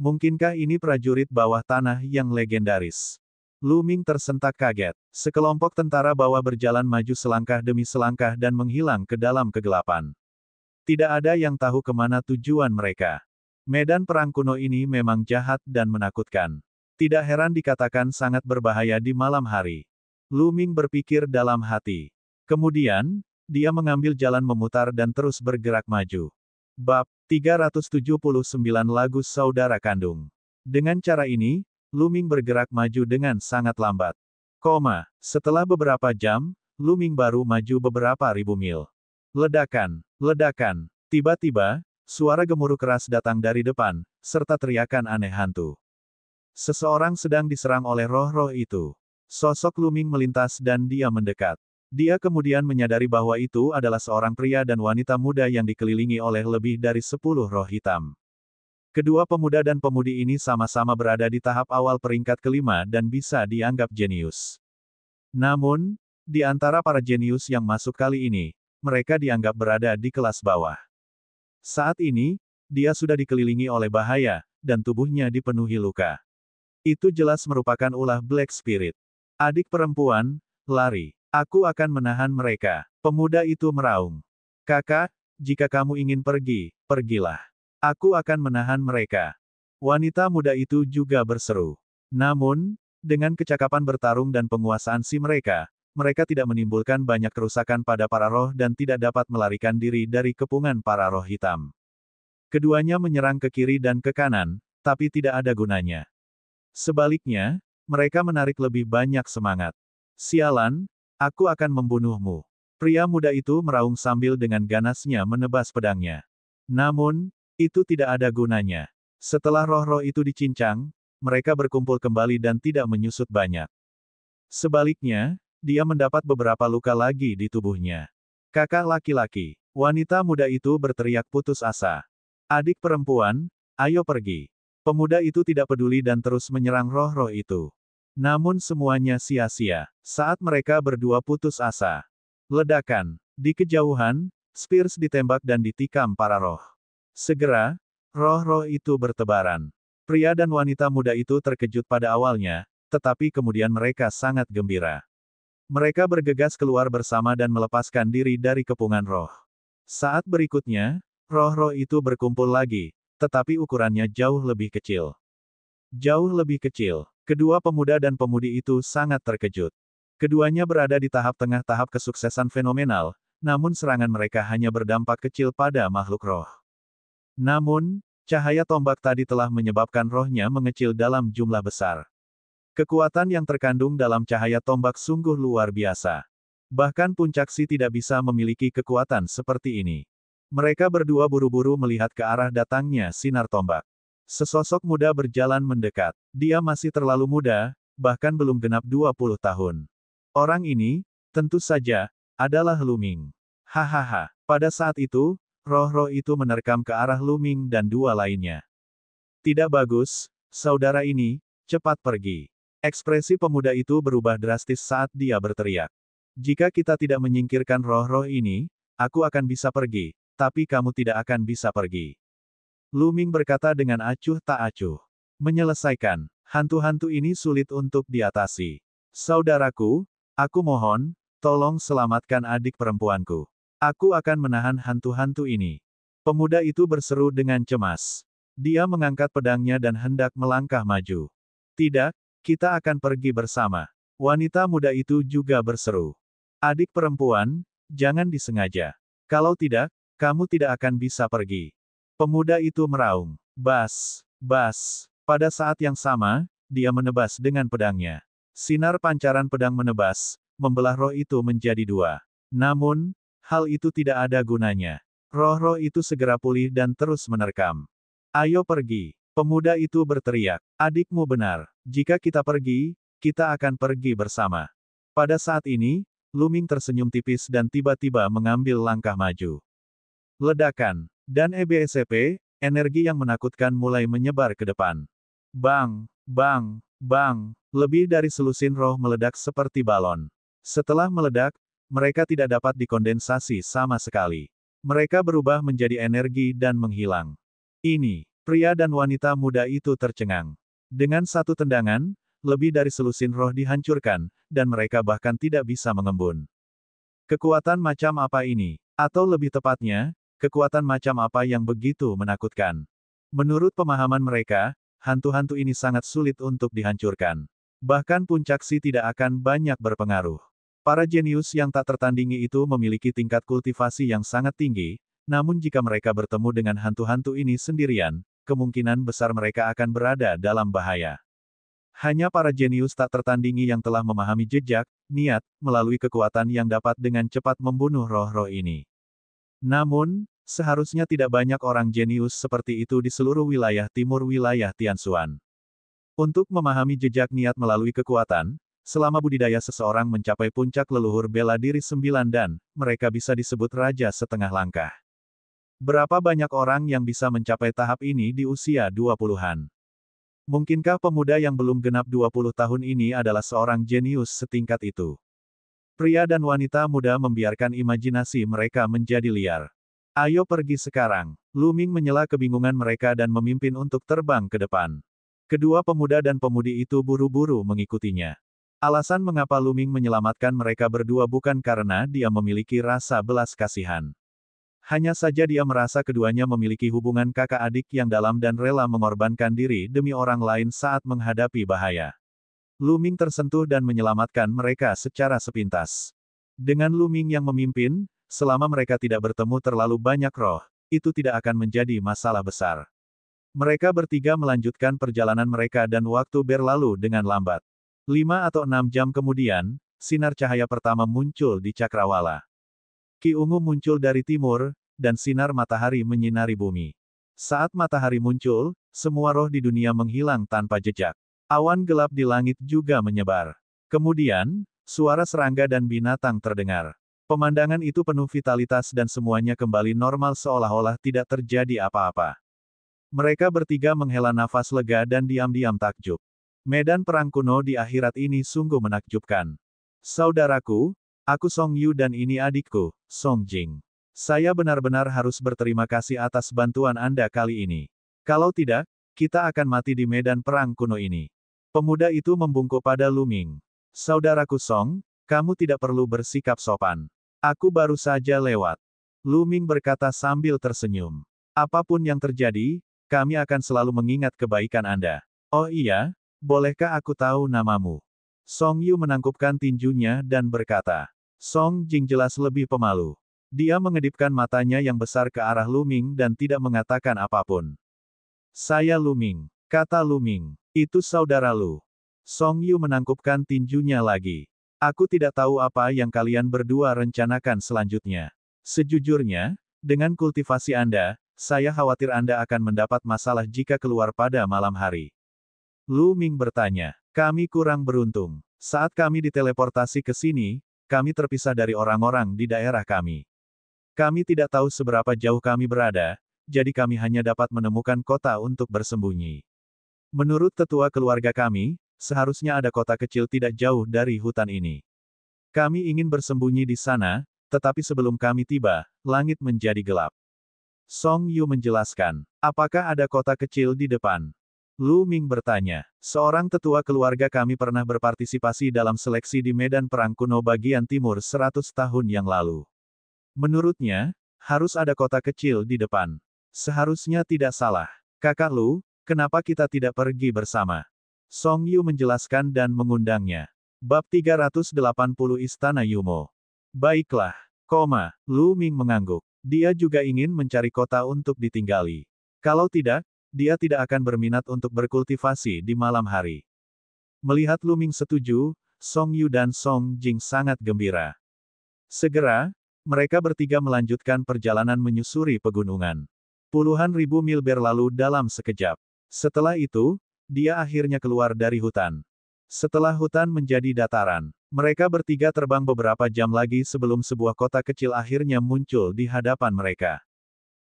Mungkinkah ini prajurit bawah tanah yang legendaris? Lu Ming tersentak kaget. Sekelompok tentara bawah berjalan maju selangkah demi selangkah dan menghilang ke dalam kegelapan. Tidak ada yang tahu kemana tujuan mereka. Medan perang kuno ini memang jahat dan menakutkan. Tidak heran dikatakan sangat berbahaya di malam hari. Lu Ming berpikir dalam hati. Kemudian, dia mengambil jalan memutar dan terus bergerak maju. Bab 379 Lagu Saudara Kandung. Dengan cara ini, Lu Ming bergerak maju dengan sangat lambat. Setelah beberapa jam, Lu Ming baru maju beberapa ribu mil. Ledakan, ledakan. Tiba-tiba, suara gemuruh keras datang dari depan, serta teriakan aneh hantu. Seseorang sedang diserang oleh roh-roh itu. Sosok Lu Ming melintas dan dia mendekat. Dia kemudian menyadari bahwa itu adalah seorang pria dan wanita muda yang dikelilingi oleh lebih dari 10 roh hitam. Kedua pemuda dan pemudi ini sama-sama berada di tahap awal peringkat kelima dan bisa dianggap jenius. Namun, di antara para jenius yang masuk kali ini, mereka dianggap berada di kelas bawah. Saat ini, dia sudah dikelilingi oleh bahaya, dan tubuhnya dipenuhi luka. Itu jelas merupakan ulah Black Spirit. Adik perempuan, lari. Aku akan menahan mereka. Pemuda itu meraung. Kakak, jika kamu ingin pergi, pergilah. Aku akan menahan mereka. Wanita muda itu juga berseru. Namun, dengan kecakapan bertarung dan penguasaan si mereka tidak menimbulkan banyak kerusakan pada para roh dan tidak dapat melarikan diri dari kepungan para roh hitam. Keduanya menyerang ke kiri dan ke kanan, tapi tidak ada gunanya. Sebaliknya, mereka menarik lebih banyak semangat. Sialan, aku akan membunuhmu. Pria muda itu meraung sambil dengan ganasnya menebas pedangnya. Namun, itu tidak ada gunanya. Setelah roh-roh itu dicincang, mereka berkumpul kembali dan tidak menyusut banyak. Sebaliknya, dia mendapat beberapa luka lagi di tubuhnya. Kakak laki-laki, wanita muda itu berteriak putus asa. Adik perempuan, ayo pergi. Pemuda itu tidak peduli dan terus menyerang roh-roh itu. Namun semuanya sia-sia, saat mereka berdua putus asa. Ledakan. Di kejauhan, Spears ditembak dan ditikam para roh. Segera, roh-roh itu bertebaran. Pria dan wanita muda itu terkejut pada awalnya, tetapi kemudian mereka sangat gembira. Mereka bergegas keluar bersama dan melepaskan diri dari kepungan roh. Saat berikutnya, roh-roh itu berkumpul lagi, tetapi ukurannya jauh lebih kecil. Jauh lebih kecil. Kedua pemuda dan pemudi itu sangat terkejut. Keduanya berada di tahap tengah tahap kesuksesan fenomenal, namun serangan mereka hanya berdampak kecil pada makhluk roh. Namun, cahaya tombak tadi telah menyebabkan rohnya mengecil dalam jumlah besar. Kekuatan yang terkandung dalam cahaya tombak sungguh luar biasa. Bahkan puncak si tidak bisa memiliki kekuatan seperti ini. Mereka berdua buru-buru melihat ke arah datangnya sinar tombak. Sesosok muda berjalan mendekat. Dia masih terlalu muda, bahkan belum genap 20 tahun. Orang ini, tentu saja, adalah Lu Ming. Hahaha. Pada saat itu, roh-roh itu menerkam ke arah Lu Ming dan dua lainnya. Tidak bagus, saudara ini, cepat pergi. Ekspresi pemuda itu berubah drastis saat dia berteriak. Jika kita tidak menyingkirkan roh-roh ini, aku akan bisa pergi, tapi kamu tidak akan bisa pergi. Lu Ming berkata dengan acuh tak acuh. Menyelesaikan, hantu-hantu ini sulit untuk diatasi. Saudaraku, aku mohon, tolong selamatkan adik perempuanku. Aku akan menahan hantu-hantu ini. Pemuda itu berseru dengan cemas. Dia mengangkat pedangnya dan hendak melangkah maju. Tidak, kita akan pergi bersama. Wanita muda itu juga berseru. Adik perempuan, jangan disengaja. Kalau tidak, kamu tidak akan bisa pergi. Pemuda itu meraung. Bas, bas. Pada saat yang sama, dia menebas dengan pedangnya. Sinar pancaran pedang menebas, membelah roh itu menjadi dua. Namun, hal itu tidak ada gunanya. Roh-roh itu segera pulih dan terus menerkam. Ayo pergi. Pemuda itu berteriak. Adikmu benar. Jika kita pergi, kita akan pergi bersama. Pada saat ini, Lu Ming tersenyum tipis dan tiba-tiba mengambil langkah maju. Ledakan. Dan EBSP, energi yang menakutkan mulai menyebar ke depan. Bang, bang, bang. Lebih dari selusin roh meledak seperti balon. Setelah meledak, mereka tidak dapat dikondensasi sama sekali. Mereka berubah menjadi energi dan menghilang. Ini, pria dan wanita muda itu tercengang. Dengan satu tendangan, lebih dari selusin roh dihancurkan, dan mereka bahkan tidak bisa mengembun. Kekuatan macam apa ini? Atau lebih tepatnya, kekuatan macam apa yang begitu menakutkan? Menurut pemahaman mereka, hantu-hantu ini sangat sulit untuk dihancurkan. Bahkan puncak Si tidak akan banyak berpengaruh. Para jenius yang tak tertandingi itu memiliki tingkat kultivasi yang sangat tinggi, namun jika mereka bertemu dengan hantu-hantu ini sendirian, kemungkinan besar mereka akan berada dalam bahaya. Hanya para jenius tak tertandingi yang telah memahami jejak, niat, melalui kekuatan yang dapat dengan cepat membunuh roh-roh ini. Namun, seharusnya tidak banyak orang jenius seperti itu di seluruh wilayah timur wilayah Tianshuan. Untuk memahami jejak niat melalui kekuatan, selama budidaya seseorang mencapai puncak leluhur bela diri 9 dan, mereka bisa disebut raja setengah langkah. Berapa banyak orang yang bisa mencapai tahap ini di usia 20-an? Mungkinkah pemuda yang belum genap 20 tahun ini adalah seorang jenius setingkat itu? Pria dan wanita muda membiarkan imajinasi mereka menjadi liar. Ayo pergi sekarang. Lu Ming menyela kebingungan mereka dan memimpin untuk terbang ke depan. Kedua pemuda dan pemudi itu buru-buru mengikutinya. Alasan mengapa Lu Ming menyelamatkan mereka berdua bukan karena dia memiliki rasa belas kasihan. Hanya saja dia merasa keduanya memiliki hubungan kakak adik yang dalam dan rela mengorbankan diri demi orang lain saat menghadapi bahaya. Lu Ming tersentuh dan menyelamatkan mereka secara sepintas. Dengan Lu Ming yang memimpin, selama mereka tidak bertemu terlalu banyak roh, itu tidak akan menjadi masalah besar. Mereka bertiga melanjutkan perjalanan mereka dan waktu berlalu dengan lambat. 5 atau 6 jam kemudian, sinar cahaya pertama muncul di cakrawala. Ki ungu muncul dari timur, dan sinar matahari menyinari bumi. Saat matahari muncul, semua roh di dunia menghilang tanpa jejak. Awan gelap di langit juga menyebar. Kemudian, suara serangga dan binatang terdengar. Pemandangan itu penuh vitalitas dan semuanya kembali normal seolah-olah tidak terjadi apa-apa. Mereka bertiga menghela nafas lega dan diam-diam takjub. Medan perang kuno di akhirat ini sungguh menakjubkan. Saudaraku, aku Song Yu dan ini adikku, Song Jing. Saya benar-benar harus berterima kasih atas bantuan Anda kali ini. Kalau tidak, kita akan mati di medan perang kuno ini. Pemuda itu membungkuk pada Lu Ming. Saudaraku Song, kamu tidak perlu bersikap sopan. Aku baru saja lewat. Lu Ming berkata sambil tersenyum. Apapun yang terjadi, kami akan selalu mengingat kebaikan Anda. Oh iya, bolehkah aku tahu namamu? Song Yu menangkupkan tinjunya dan berkata. Song Jing jelas lebih pemalu. Dia mengedipkan matanya yang besar ke arah Lu Ming dan tidak mengatakan apapun. Saya Lu Ming, kata Lu Ming. Itu saudara Lu. Song Yu menangkupkan tinjunya lagi. Aku tidak tahu apa yang kalian berdua rencanakan selanjutnya. Sejujurnya, dengan kultivasi Anda, saya khawatir Anda akan mendapat masalah jika keluar pada malam hari. Lu Ming bertanya. Kami kurang beruntung. Saat kami diteleportasi ke sini, kami terpisah dari orang-orang di daerah kami. Kami tidak tahu seberapa jauh kami berada, jadi kami hanya dapat menemukan kota untuk bersembunyi. Menurut tetua keluarga kami, seharusnya ada kota kecil tidak jauh dari hutan ini. Kami ingin bersembunyi di sana, tetapi sebelum kami tiba, langit menjadi gelap. Song Yu menjelaskan, apakah ada kota kecil di depan? Lu Ming bertanya, seorang tetua keluarga kami pernah berpartisipasi dalam seleksi di medan perang kuno bagian timur 100 tahun yang lalu. Menurutnya, harus ada kota kecil di depan. Seharusnya tidak salah. Kakak Lu, kenapa kita tidak pergi bersama? Song Yu menjelaskan dan mengundangnya. Bab 380 Istana Yumo. Baiklah, Lu Ming mengangguk. Dia juga ingin mencari kota untuk ditinggali. Kalau tidak, dia tidak akan berminat untuk berkultivasi di malam hari. Melihat Lu Ming setuju, Song Yu dan Song Jing sangat gembira. Segera, mereka bertiga melanjutkan perjalanan menyusuri pegunungan. Puluhan ribu mil berlalu dalam sekejap. Setelah itu, dia akhirnya keluar dari hutan. Setelah hutan menjadi dataran, mereka bertiga terbang beberapa jam lagi sebelum sebuah kota kecil akhirnya muncul di hadapan mereka.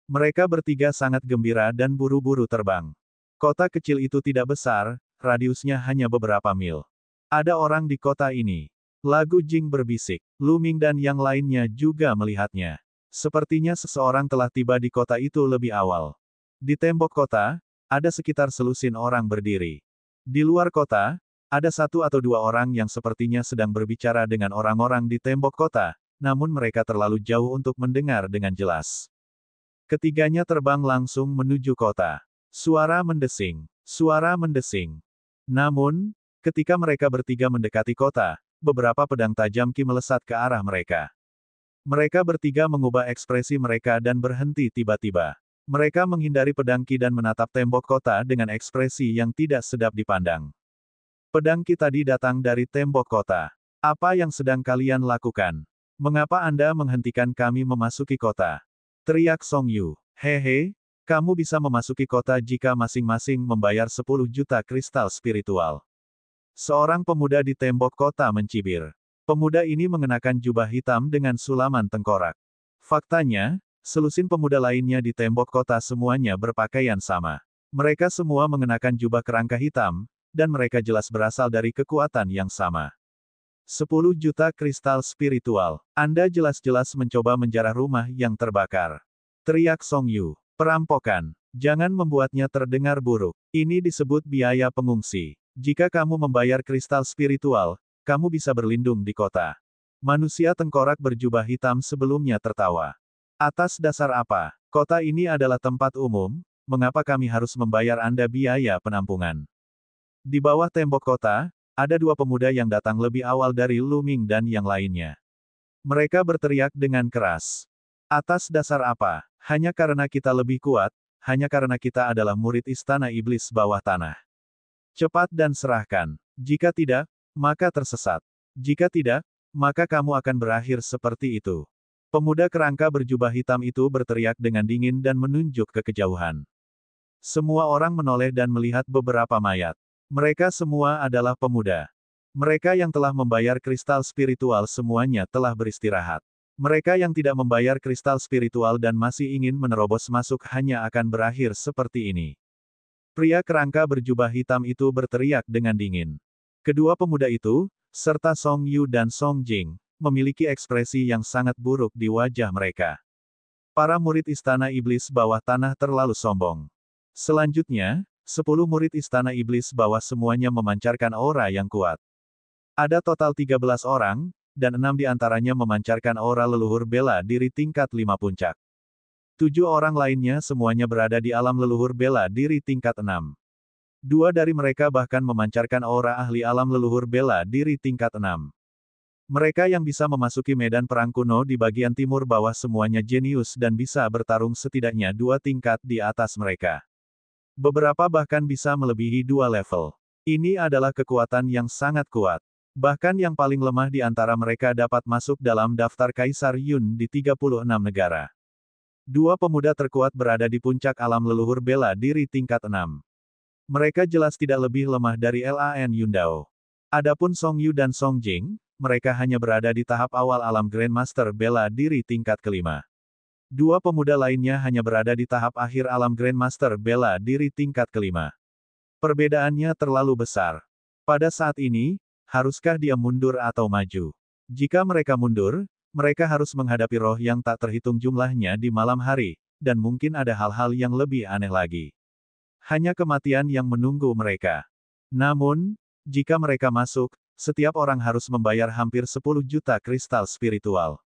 Mereka bertiga sangat gembira dan buru-buru terbang. Kota kecil itu tidak besar, radiusnya hanya beberapa mil. Ada orang di kota ini. Lagu Jing berbisik. Lu Ming dan yang lainnya juga melihatnya. Sepertinya seseorang telah tiba di kota itu lebih awal. Di tembok kota, ada sekitar selusin orang berdiri. Di luar kota, Ada satu atau dua orang yang sepertinya sedang berbicara dengan orang-orang di tembok kota, namun mereka terlalu jauh untuk mendengar dengan jelas. Ketiganya terbang langsung menuju kota. Suara mendesing. Suara mendesing. Namun, ketika mereka bertiga mendekati kota, beberapa pedang tajam Ki melesat ke arah mereka. Mereka bertiga mengubah ekspresi mereka dan berhenti tiba-tiba. Mereka menghindari pedang Ki dan menatap tembok kota dengan ekspresi yang tidak sedap dipandang. Pedang Ki tadi datang dari tembok kota. Apa yang sedang kalian lakukan? Mengapa Anda menghentikan kami memasuki kota? Teriak Song Yu. Hehe, kamu bisa memasuki kota jika masing-masing membayar 10 juta kristal spiritual. Seorang pemuda di tembok kota mencibir. Pemuda ini mengenakan jubah hitam dengan sulaman tengkorak. Faktanya, selusin pemuda lainnya di tembok kota semuanya berpakaian sama. Mereka semua mengenakan jubah kerangka hitam, dan mereka jelas berasal dari kekuatan yang sama. 10 juta kristal spiritual. Anda jelas-jelas mencoba menjarah rumah yang terbakar. Teriak Song Yu. Perampokan. Jangan membuatnya terdengar buruk. Ini disebut biaya pengungsi. Jika kamu membayar kristal spiritual, kamu bisa berlindung di kota. Manusia tengkorak berjubah hitam sebelumnya tertawa. Atas dasar apa? Kota ini adalah tempat umum, mengapa kami harus membayar Anda biaya penampungan? Di bawah tembok kota, ada dua pemuda yang datang lebih awal dari Lu Ming dan yang lainnya. Mereka berteriak dengan keras. Atas dasar apa? Hanya karena kita lebih kuat, hanya karena kita adalah murid istana iblis bawah tanah. Cepat dan serahkan. Jika tidak, maka tersesat. Jika tidak, maka kamu akan berakhir seperti itu. Pemuda kerangka berjubah hitam itu berteriak dengan dingin dan menunjuk ke kejauhan. Semua orang menoleh dan melihat beberapa mayat. Mereka semua adalah pemuda. Mereka yang telah membayar kristal spiritual semuanya telah beristirahat. Mereka yang tidak membayar kristal spiritual dan masih ingin menerobos masuk hanya akan berakhir seperti ini. Pria kerangka berjubah hitam itu berteriak dengan dingin. Kedua pemuda itu, serta Song Yu dan Song Jing, memiliki ekspresi yang sangat buruk di wajah mereka. Para murid istana iblis bawah tanah terlalu sombong. Selanjutnya, 10 murid istana iblis bawah semuanya memancarkan aura yang kuat. Ada total 13 orang, dan 6 di antaranya memancarkan aura leluhur bela diri tingkat 5 puncak. 7 orang lainnya semuanya berada di alam leluhur bela diri tingkat 6. 2 dari mereka bahkan memancarkan aura ahli alam leluhur bela diri tingkat 6. Mereka yang bisa memasuki medan perang kuno di bagian timur bawah semuanya jenius dan bisa bertarung setidaknya 2 tingkat di atas mereka. Beberapa bahkan bisa melebihi 2 level. Ini adalah kekuatan yang sangat kuat. Bahkan yang paling lemah di antara mereka dapat masuk dalam daftar Kaisar Yun di 36 negara. 2 pemuda terkuat berada di puncak alam leluhur bela diri tingkat 6. Mereka jelas tidak lebih lemah dari Lan Yundao. Adapun Song Yu dan Song Jing, mereka hanya berada di tahap awal alam Grandmaster bela diri tingkat kelima. 2 pemuda lainnya hanya berada di tahap akhir alam Grandmaster bela diri tingkat kelima. Perbedaannya terlalu besar. Pada saat ini, haruskah dia mundur atau maju? Jika mereka mundur, mereka harus menghadapi roh yang tak terhitung jumlahnya di malam hari, dan mungkin ada hal-hal yang lebih aneh lagi. Hanya kematian yang menunggu mereka. Namun, jika mereka masuk, setiap orang harus membayar hampir 10 juta kristal spiritual.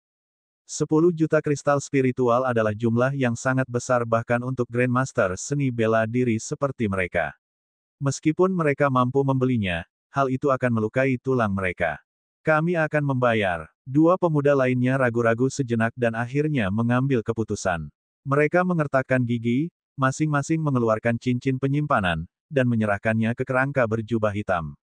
10 juta kristal spiritual adalah jumlah yang sangat besar bahkan untuk Grandmaster seni bela diri seperti mereka. Meskipun mereka mampu membelinya, hal itu akan melukai tulang mereka. Kami akan membayar. 2 pemuda lainnya ragu-ragu sejenak dan akhirnya mengambil keputusan. Mereka mengertakkan gigi, masing-masing mengeluarkan cincin penyimpanan, dan menyerahkannya ke kerangka berjubah hitam.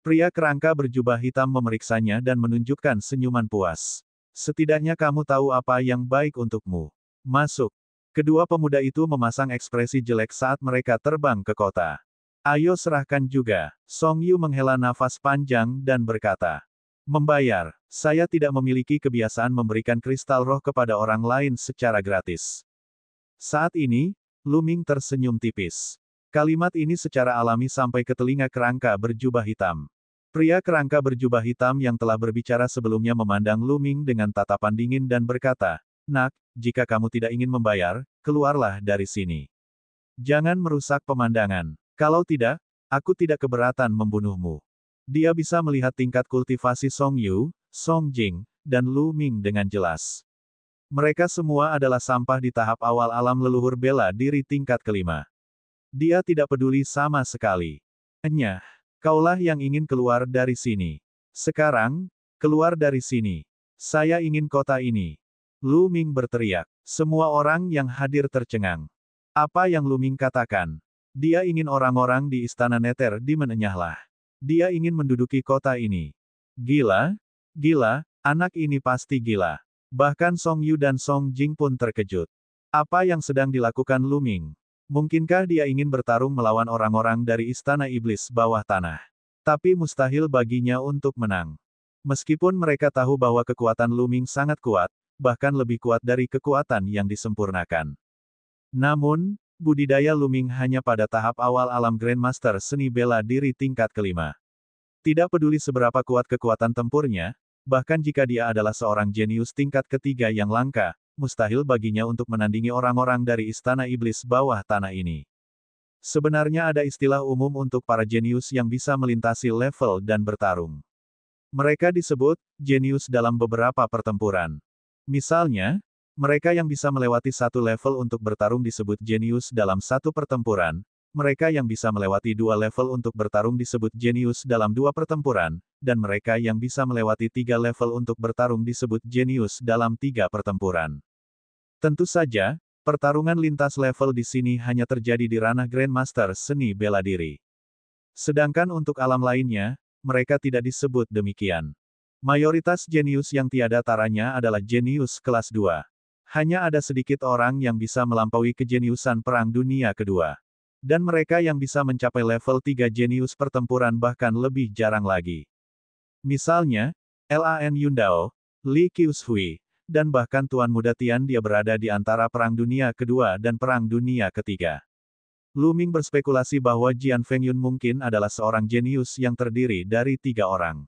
Pria kerangka berjubah hitam memeriksanya dan menunjukkan senyuman puas. Setidaknya kamu tahu apa yang baik untukmu. Masuk. Kedua pemuda itu memasang ekspresi jelek saat mereka terbang ke kota. Ayo serahkan juga. Song Yu menghela nafas panjang dan berkata. Membayar. Saya tidak memiliki kebiasaan memberikan kristal roh kepada orang lain secara gratis. Saat ini, Lu Ming tersenyum tipis. Kalimat ini secara alami sampai ke telinga kerangka berjubah hitam. Pria kerangka berjubah hitam yang telah berbicara sebelumnya memandang Lu Ming dengan tatapan dingin dan berkata, "Nak, jika kamu tidak ingin membayar, keluarlah dari sini. Jangan merusak pemandangan. Kalau tidak, aku tidak keberatan membunuhmu." Dia bisa melihat tingkat kultivasi Song Yu, Song Jing, dan Lu Ming dengan jelas. Mereka semua adalah sampah di tahap awal alam leluhur bela diri tingkat kelima. Dia tidak peduli sama sekali. Enyah, kaulah yang ingin keluar dari sini. Sekarang, keluar dari sini. Saya ingin kota ini. Lu Ming berteriak. Semua orang yang hadir tercengang. Apa yang Lu Ming katakan? Dia ingin orang-orang di Istana Nether di menyahlah. Dia ingin menduduki kota ini. Gila? Gila, anak ini pasti gila. Bahkan Song Yu dan Song Jing pun terkejut. Apa yang sedang dilakukan Lu Ming? Mungkinkah dia ingin bertarung melawan orang-orang dari Istana Iblis bawah tanah? Tapi mustahil baginya untuk menang. Meskipun mereka tahu bahwa kekuatan Lu Ming sangat kuat, bahkan lebih kuat dari kekuatan yang disempurnakan. Namun, budidaya Lu Ming hanya pada tahap awal alam Grandmaster seni bela diri tingkat kelima. Tidak peduli seberapa kuat kekuatan tempurnya, bahkan jika dia adalah seorang jenius tingkat ketiga yang langka, mustahil baginya untuk menandingi orang-orang dari Istana Iblis bawah tanah ini. Sebenarnya ada istilah umum untuk para jenius yang bisa melintasi level dan bertarung. Mereka disebut jenius dalam beberapa pertempuran. Misalnya, mereka yang bisa melewati satu level untuk bertarung disebut jenius dalam satu pertempuran, mereka yang bisa melewati dua level untuk bertarung disebut jenius dalam dua pertempuran, dan mereka yang bisa melewati tiga level untuk bertarung disebut jenius dalam tiga pertempuran. Tentu saja, pertarungan lintas level di sini hanya terjadi di ranah Grandmaster seni bela diri. Sedangkan untuk alam lainnya, mereka tidak disebut demikian. Mayoritas jenius yang tiada taranya adalah jenius kelas 2. Hanya ada sedikit orang yang bisa melampaui kejeniusan Perang Dunia Kedua. Dan mereka yang bisa mencapai level 3 jenius pertempuran bahkan lebih jarang lagi. Misalnya, Lan Yundao, Li Qiushui, dan bahkan Tuan Muda Tian dia berada di antara Perang Dunia Kedua dan Perang Dunia Ketiga. Lu Ming berspekulasi bahwa Jian Fengyun mungkin adalah seorang jenius yang terdiri dari 3 orang.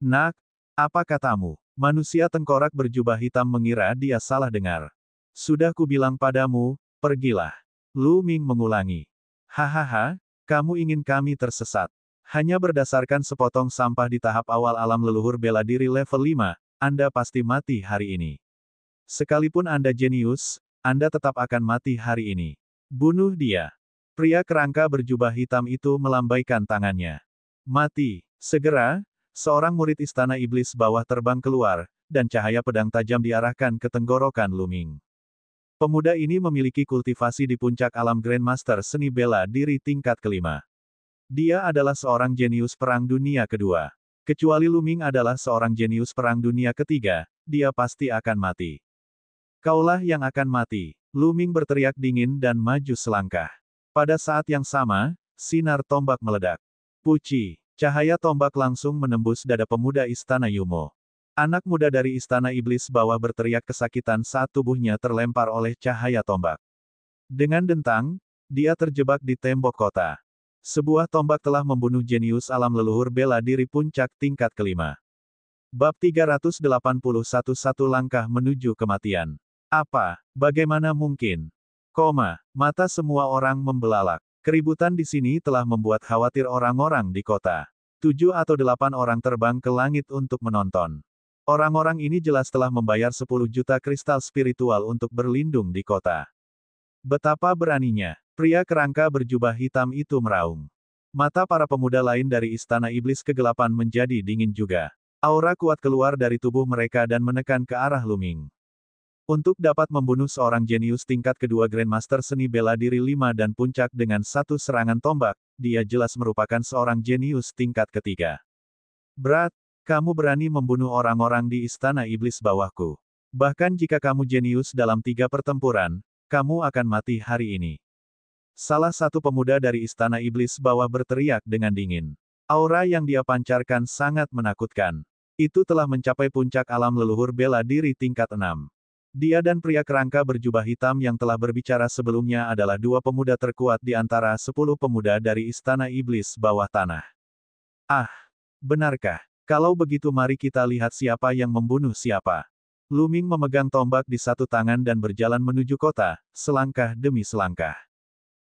Nak, apa katamu? Manusia tengkorak berjubah hitam mengira dia salah dengar. Sudah kubilang padamu, pergilah. Lu Ming mengulangi. Hahaha, kamu ingin kami tersesat. Hanya berdasarkan sepotong sampah di tahap awal alam leluhur bela diri level 5, Anda pasti mati hari ini. Sekalipun Anda jenius, Anda tetap akan mati hari ini. Bunuh dia. Pria kerangka berjubah hitam itu melambaikan tangannya. Mati. Segera, seorang murid Istana Iblis bawah terbang keluar, dan cahaya pedang tajam diarahkan ke tenggorokan Lu Ming. Pemuda ini memiliki kultivasi di puncak alam Grandmaster seni bela diri tingkat kelima. Dia adalah seorang jenius Perang Dunia Kedua. Kecuali Lu Ming adalah seorang jenius Perang Dunia Ketiga, dia pasti akan mati. Kaulah yang akan mati. Lu Ming berteriak dingin dan maju selangkah. Pada saat yang sama, sinar tombak meledak. Puci. Cahaya tombak langsung menembus dada pemuda Istana Yumo. Anak muda dari Istana Iblis bawah berteriak kesakitan saat tubuhnya terlempar oleh cahaya tombak. Dengan dentang, dia terjebak di tembok kota. Sebuah tombak telah membunuh jenius alam leluhur bela diri puncak tingkat kelima. Bab 381 Satu langkah menuju kematian. Apa? Bagaimana mungkin? Mata semua orang membelalak. Keributan di sini telah membuat khawatir orang-orang di kota. 7 atau 8 orang terbang ke langit untuk menonton. Orang-orang ini jelas telah membayar 10 juta kristal spiritual untuk berlindung di kota. Betapa beraninya. Pria kerangka berjubah hitam itu meraung. Mata para pemuda lain dari Istana Iblis kegelapan menjadi dingin juga. Aura kuat keluar dari tubuh mereka dan menekan ke arah Lu Ming. Untuk dapat membunuh seorang jenius tingkat kedua Grandmaster seni bela diri 5 dan puncak dengan satu serangan tombak, dia jelas merupakan seorang jenius tingkat ketiga. Berat, kamu berani membunuh orang-orang di Istana Iblis bawahku. Bahkan jika kamu jenius dalam 3 pertempuran, kamu akan mati hari ini. Salah satu pemuda dari Istana Iblis bawah berteriak dengan dingin. Aura yang dia pancarkan sangat menakutkan. Itu telah mencapai puncak alam leluhur bela diri tingkat 6. Dia dan pria kerangka berjubah hitam yang telah berbicara sebelumnya adalah 2 pemuda terkuat di antara 10 pemuda dari Istana Iblis bawah tanah. Ah, benarkah? Kalau begitu mari kita lihat siapa yang membunuh siapa. Lu Ming memegang tombak di satu tangan dan berjalan menuju kota, selangkah demi selangkah.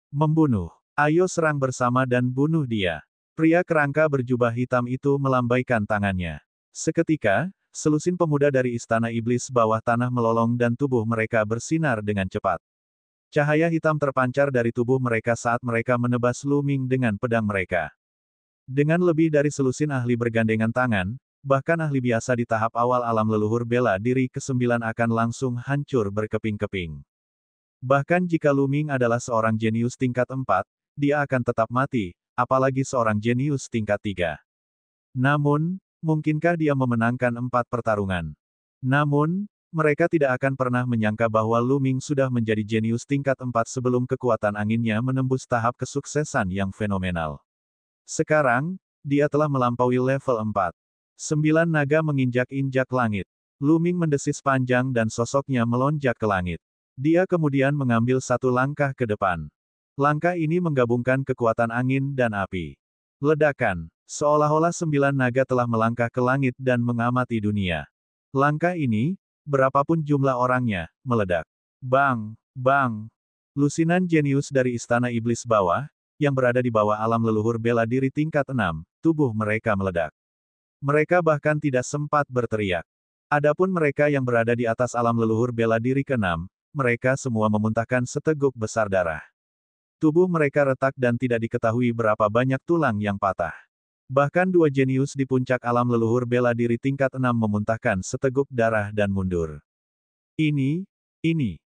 Membunuh. Ayo serang bersama dan bunuh dia. Pria kerangka berjubah hitam itu melambaikan tangannya. Seketika, selusin pemuda dari istana iblis bawah tanah melolong dan tubuh mereka bersinar dengan cepat. Cahaya hitam terpancar dari tubuh mereka saat mereka menebas Lu Ming dengan pedang mereka. Dengan lebih dari selusin ahli bergandengan tangan, bahkan ahli biasa di tahap awal alam leluhur bela diri ke-9 akan langsung hancur berkeping-keping. Bahkan jika Lu Ming adalah seorang jenius tingkat 4, dia akan tetap mati, apalagi seorang jenius tingkat 3. Namun, mungkinkah dia memenangkan 4 pertarungan? Namun, mereka tidak akan pernah menyangka bahwa Lu Ming sudah menjadi jenius tingkat 4 sebelum kekuatan anginnya menembus tahap kesuksesan yang fenomenal. Sekarang, dia telah melampaui level 4. 9 naga menginjak-injak langit. Lu Ming mendesis panjang dan sosoknya melonjak ke langit. Dia kemudian mengambil satu langkah ke depan. Langkah ini menggabungkan kekuatan angin dan api. Ledakan. Seolah-olah 9 naga telah melangkah ke langit dan mengamati dunia. Langkah ini, berapapun jumlah orangnya, meledak. Bang! Bang! Lusinan jenius dari istana iblis bawah, yang berada di bawah alam leluhur bela diri tingkat 6, tubuh mereka meledak. Mereka bahkan tidak sempat berteriak. Adapun mereka yang berada di atas alam leluhur bela diri ke-6, mereka semua memuntahkan seteguk besar darah. Tubuh mereka retak dan tidak diketahui berapa banyak tulang yang patah. Bahkan 2 jenius di puncak alam leluhur bela diri tingkat 6 memuntahkan seteguk darah dan mundur. Ini,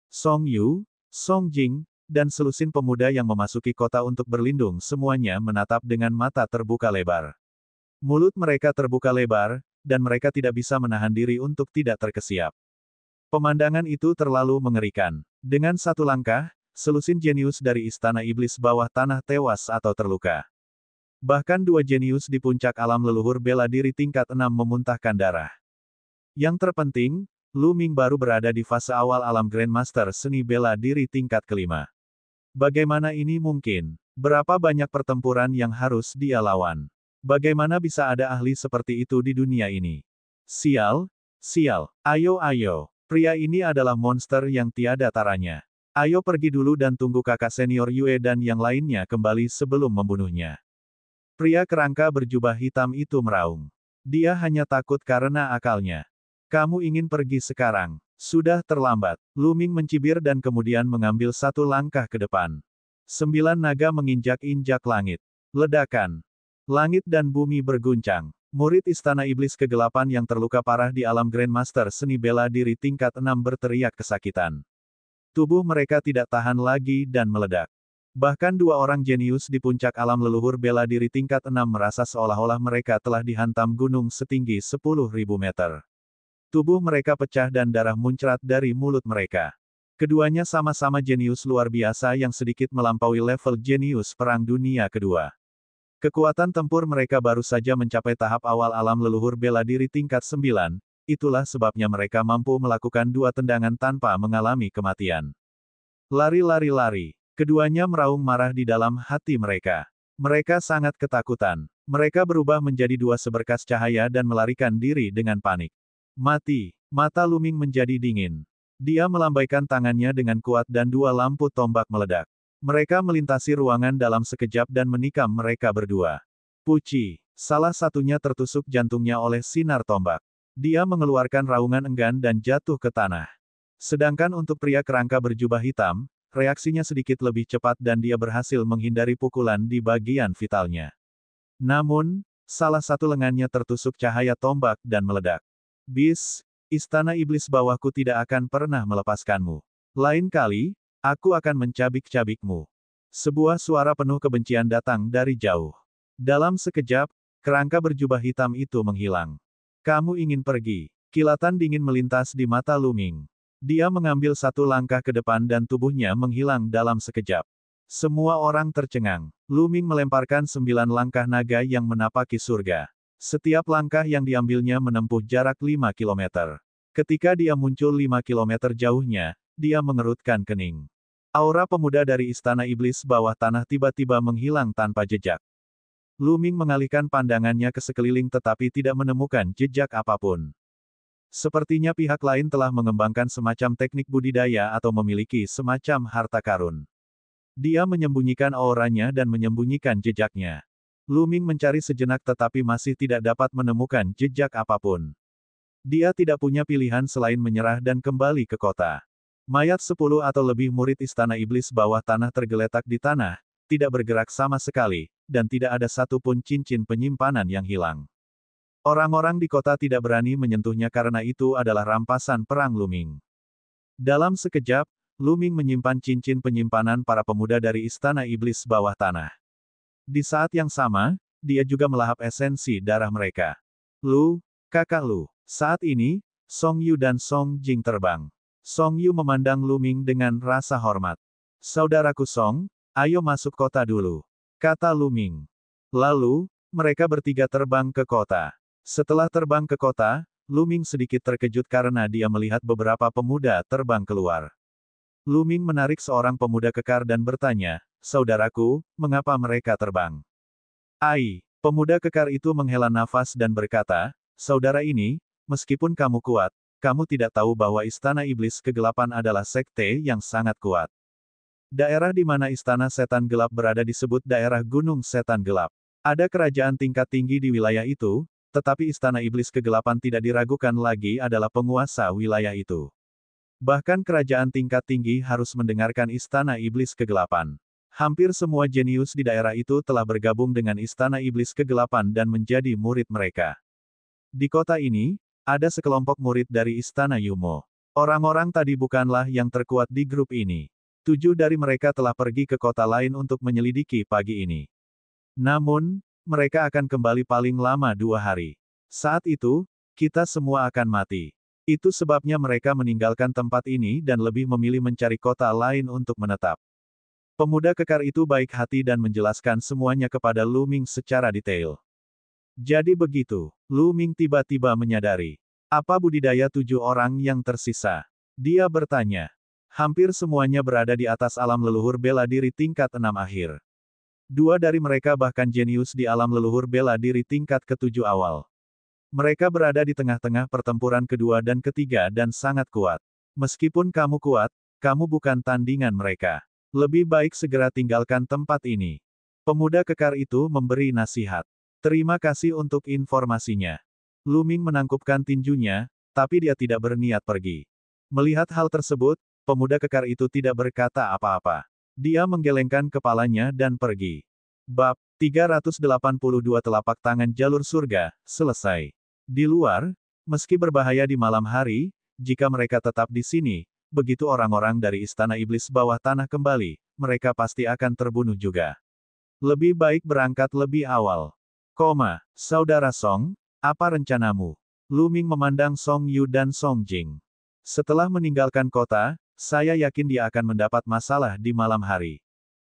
Song Yu, Song Jing, dan selusin pemuda yang memasuki kota untuk berlindung semuanya menatap dengan mata terbuka lebar. Mulut mereka terbuka lebar, dan mereka tidak bisa menahan diri untuk tidak terkesiap. Pemandangan itu terlalu mengerikan. Dengan satu langkah, selusin jenius dari istana iblis bawah tanah tewas atau terluka. Bahkan 2 jenius di puncak alam leluhur bela diri tingkat 6 memuntahkan darah. Yang terpenting, Lu Ming baru berada di fase awal alam Grandmaster seni bela diri tingkat ke-5. Bagaimana ini mungkin? Berapa banyak pertempuran yang harus dia lawan? Bagaimana bisa ada ahli seperti itu di dunia ini? Sial, sial, ayo. Pria ini adalah monster yang tiada taranya. Ayo pergi dulu dan tunggu kakak senior Yue dan yang lainnya kembali sebelum membunuhnya. Pria kerangka berjubah hitam itu meraung. Dia hanya takut karena akalnya. Kamu ingin pergi sekarang? Sudah terlambat. Lu Ming mencibir dan kemudian mengambil satu langkah ke depan. 9 naga menginjak-injak langit. Ledakan. Langit dan bumi berguncang. Murid istana iblis kegelapan yang terluka parah di alam Grandmaster seni bela diri tingkat 6 berteriak kesakitan. Tubuh mereka tidak tahan lagi dan meledak. Bahkan 2 orang jenius di puncak alam leluhur bela diri tingkat 6 merasa seolah-olah mereka telah dihantam gunung setinggi 10.000 meter. Tubuh mereka pecah dan darah muncrat dari mulut mereka. Keduanya sama-sama jenius luar biasa yang sedikit melampaui level jenius Perang Dunia Kedua. Kekuatan tempur mereka baru saja mencapai tahap awal alam leluhur bela diri tingkat 9, itulah sebabnya mereka mampu melakukan 2 tendangan tanpa mengalami kematian. Lari. Keduanya meraung marah di dalam hati mereka. Mereka sangat ketakutan. Mereka berubah menjadi 2 seberkas cahaya dan melarikan diri dengan panik. Mati. Mata Lu Ming menjadi dingin. Dia melambaikan tangannya dengan kuat dan 2 lampu tombak meledak. Mereka melintasi ruangan dalam sekejap dan menikam mereka berdua. Puci. Salah satunya tertusuk jantungnya oleh sinar tombak. Dia mengeluarkan raungan enggan dan jatuh ke tanah. Sedangkan untuk pria kerangka berjubah hitam, reaksinya sedikit lebih cepat dan dia berhasil menghindari pukulan di bagian vitalnya. Namun, salah satu lengannya tertusuk cahaya tombak dan meledak. Bis, istana iblis bawahku tidak akan pernah melepaskanmu. Lain kali, aku akan mencabik-cabikmu. Sebuah suara penuh kebencian datang dari jauh. Dalam sekejap, kerangka berjubah hitam itu menghilang. Kamu ingin pergi. Kilatan dingin melintas di mata Lu Ming. Dia mengambil satu langkah ke depan dan tubuhnya menghilang dalam sekejap. Semua orang tercengang. Lu Ming melemparkan 9 langkah naga yang menapaki surga. Setiap langkah yang diambilnya menempuh jarak 5 km. Ketika dia muncul 5 km jauhnya, dia mengerutkan kening. Aura pemuda dari istana iblis bawah tanah tiba-tiba menghilang tanpa jejak. Lu Ming mengalihkan pandangannya ke sekeliling tetapi tidak menemukan jejak apapun. Sepertinya pihak lain telah mengembangkan semacam teknik budidaya atau memiliki semacam harta karun. Dia menyembunyikan auranya dan menyembunyikan jejaknya. Lu Ming mencari sejenak tetapi masih tidak dapat menemukan jejak apapun. Dia tidak punya pilihan selain menyerah dan kembali ke kota. Mayat 10 atau lebih murid Istana Iblis bawah tanah tergeletak di tanah, tidak bergerak sama sekali, dan tidak ada satupun cincin penyimpanan yang hilang. Orang-orang di kota tidak berani menyentuhnya karena itu adalah rampasan perang Lu Ming. Dalam sekejap, Lu Ming menyimpan cincin penyimpanan para pemuda dari Istana Iblis bawah tanah. Di saat yang sama, dia juga melahap esensi darah mereka. Lu, kakak Lu. Saat ini, Song Yu dan Song Jing terbang. Song Yu memandang Lu Ming dengan rasa hormat. Saudaraku Song, ayo masuk kota dulu, kata Lu Ming. Lalu, mereka bertiga terbang ke kota. Setelah terbang ke kota, Lu Ming sedikit terkejut karena dia melihat beberapa pemuda terbang keluar. Lu Ming menarik seorang pemuda kekar dan bertanya, saudaraku, mengapa mereka terbang? Ai, pemuda kekar itu menghela nafas dan berkata, saudara ini, meskipun kamu kuat, kamu tidak tahu bahwa Istana Iblis Kegelapan adalah sekte yang sangat kuat. Daerah di mana Istana Setan Gelap berada disebut daerah Gunung Setan Gelap. Ada kerajaan tingkat tinggi di wilayah itu, tetapi Istana Iblis Kegelapan tidak diragukan lagi adalah penguasa wilayah itu. Bahkan kerajaan tingkat tinggi harus mendengarkan Istana Iblis Kegelapan. Hampir semua jenius di daerah itu telah bergabung dengan Istana Iblis Kegelapan dan menjadi murid mereka. Di kota ini, ada sekelompok murid dari Istana Yumo. Orang-orang tadi bukanlah yang terkuat di grup ini. 7 dari mereka telah pergi ke kota lain untuk menyelidiki pagi ini. Namun, mereka akan kembali paling lama 2 hari. Saat itu, kita semua akan mati. Itu sebabnya mereka meninggalkan tempat ini dan lebih memilih mencari kota lain untuk menetap. Pemuda kekar itu baik hati dan menjelaskan semuanya kepada Lu Ming secara detail. Jadi begitu, Lu Ming tiba-tiba menyadari. Apa budidaya 7 orang yang tersisa? Dia bertanya. Hampir semuanya berada di atas alam leluhur bela diri tingkat 6 akhir. 2 dari mereka bahkan jenius di alam leluhur bela diri tingkat ke-7 awal. Mereka berada di tengah-tengah pertempuran kedua dan ketiga dan sangat kuat. Meskipun kamu kuat, kamu bukan tandingan mereka. Lebih baik segera tinggalkan tempat ini. Pemuda kekar itu memberi nasihat. Terima kasih untuk informasinya. Lu Ming menangkupkan tinjunya, tapi dia tidak berniat pergi. Melihat hal tersebut, pemuda kekar itu tidak berkata apa-apa. Dia menggelengkan kepalanya dan pergi. Bab 382 Telapak Tangan Jalur Surga, selesai. Di luar, meski berbahaya di malam hari, jika mereka tetap di sini, begitu orang-orang dari Istana Iblis bawah tanah kembali, mereka pasti akan terbunuh juga. Lebih baik berangkat lebih awal. Saudara Song, apa rencanamu? Lu Ming memandang Song Yu dan Song Jing. Setelah meninggalkan kota, saya yakin dia akan mendapat masalah di malam hari.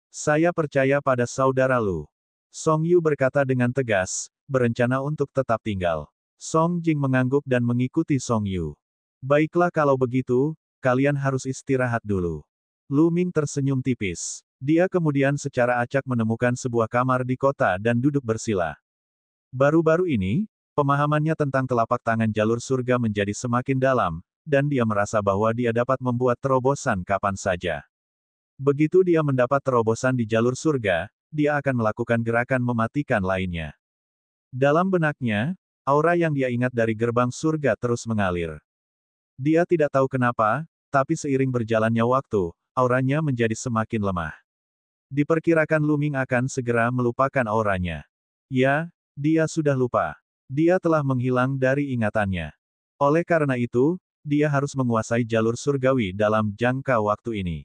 Saya percaya pada saudara Lu. Song Yu berkata dengan tegas, berencana untuk tetap tinggal. Song Jing mengangguk dan mengikuti Song Yu. Baiklah kalau begitu, kalian harus istirahat dulu. Lu Ming tersenyum tipis. Dia kemudian secara acak menemukan sebuah kamar di kota dan duduk bersila. Baru-baru ini, pemahamannya tentang telapak tangan jalur surga menjadi semakin dalam, dan dia merasa bahwa dia dapat membuat terobosan kapan saja. Begitu dia mendapat terobosan di jalur surga, dia akan melakukan gerakan mematikan lainnya. Dalam benaknya, aura yang dia ingat dari gerbang surga terus mengalir. Dia tidak tahu kenapa, tapi seiring berjalannya waktu, auranya menjadi semakin lemah. Diperkirakan Lu Ming akan segera melupakan auranya. Ya, dia sudah lupa. Dia telah menghilang dari ingatannya. Oleh karena itu, dia harus menguasai jalur surgawi dalam jangka waktu ini.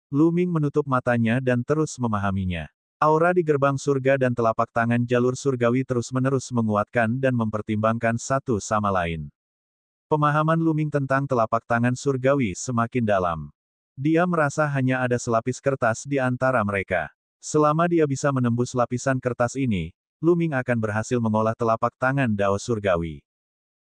Lu Ming menutup matanya dan terus memahaminya. Aura di gerbang surga dan telapak tangan jalur surgawi terus-menerus menguatkan dan mempertimbangkan satu sama lain. Pemahaman Lu Ming tentang telapak tangan surgawi semakin dalam. Dia merasa hanya ada selapis kertas di antara mereka. Selama dia bisa menembus lapisan kertas ini, Lu Ming akan berhasil mengolah telapak tangan Dao surgawi.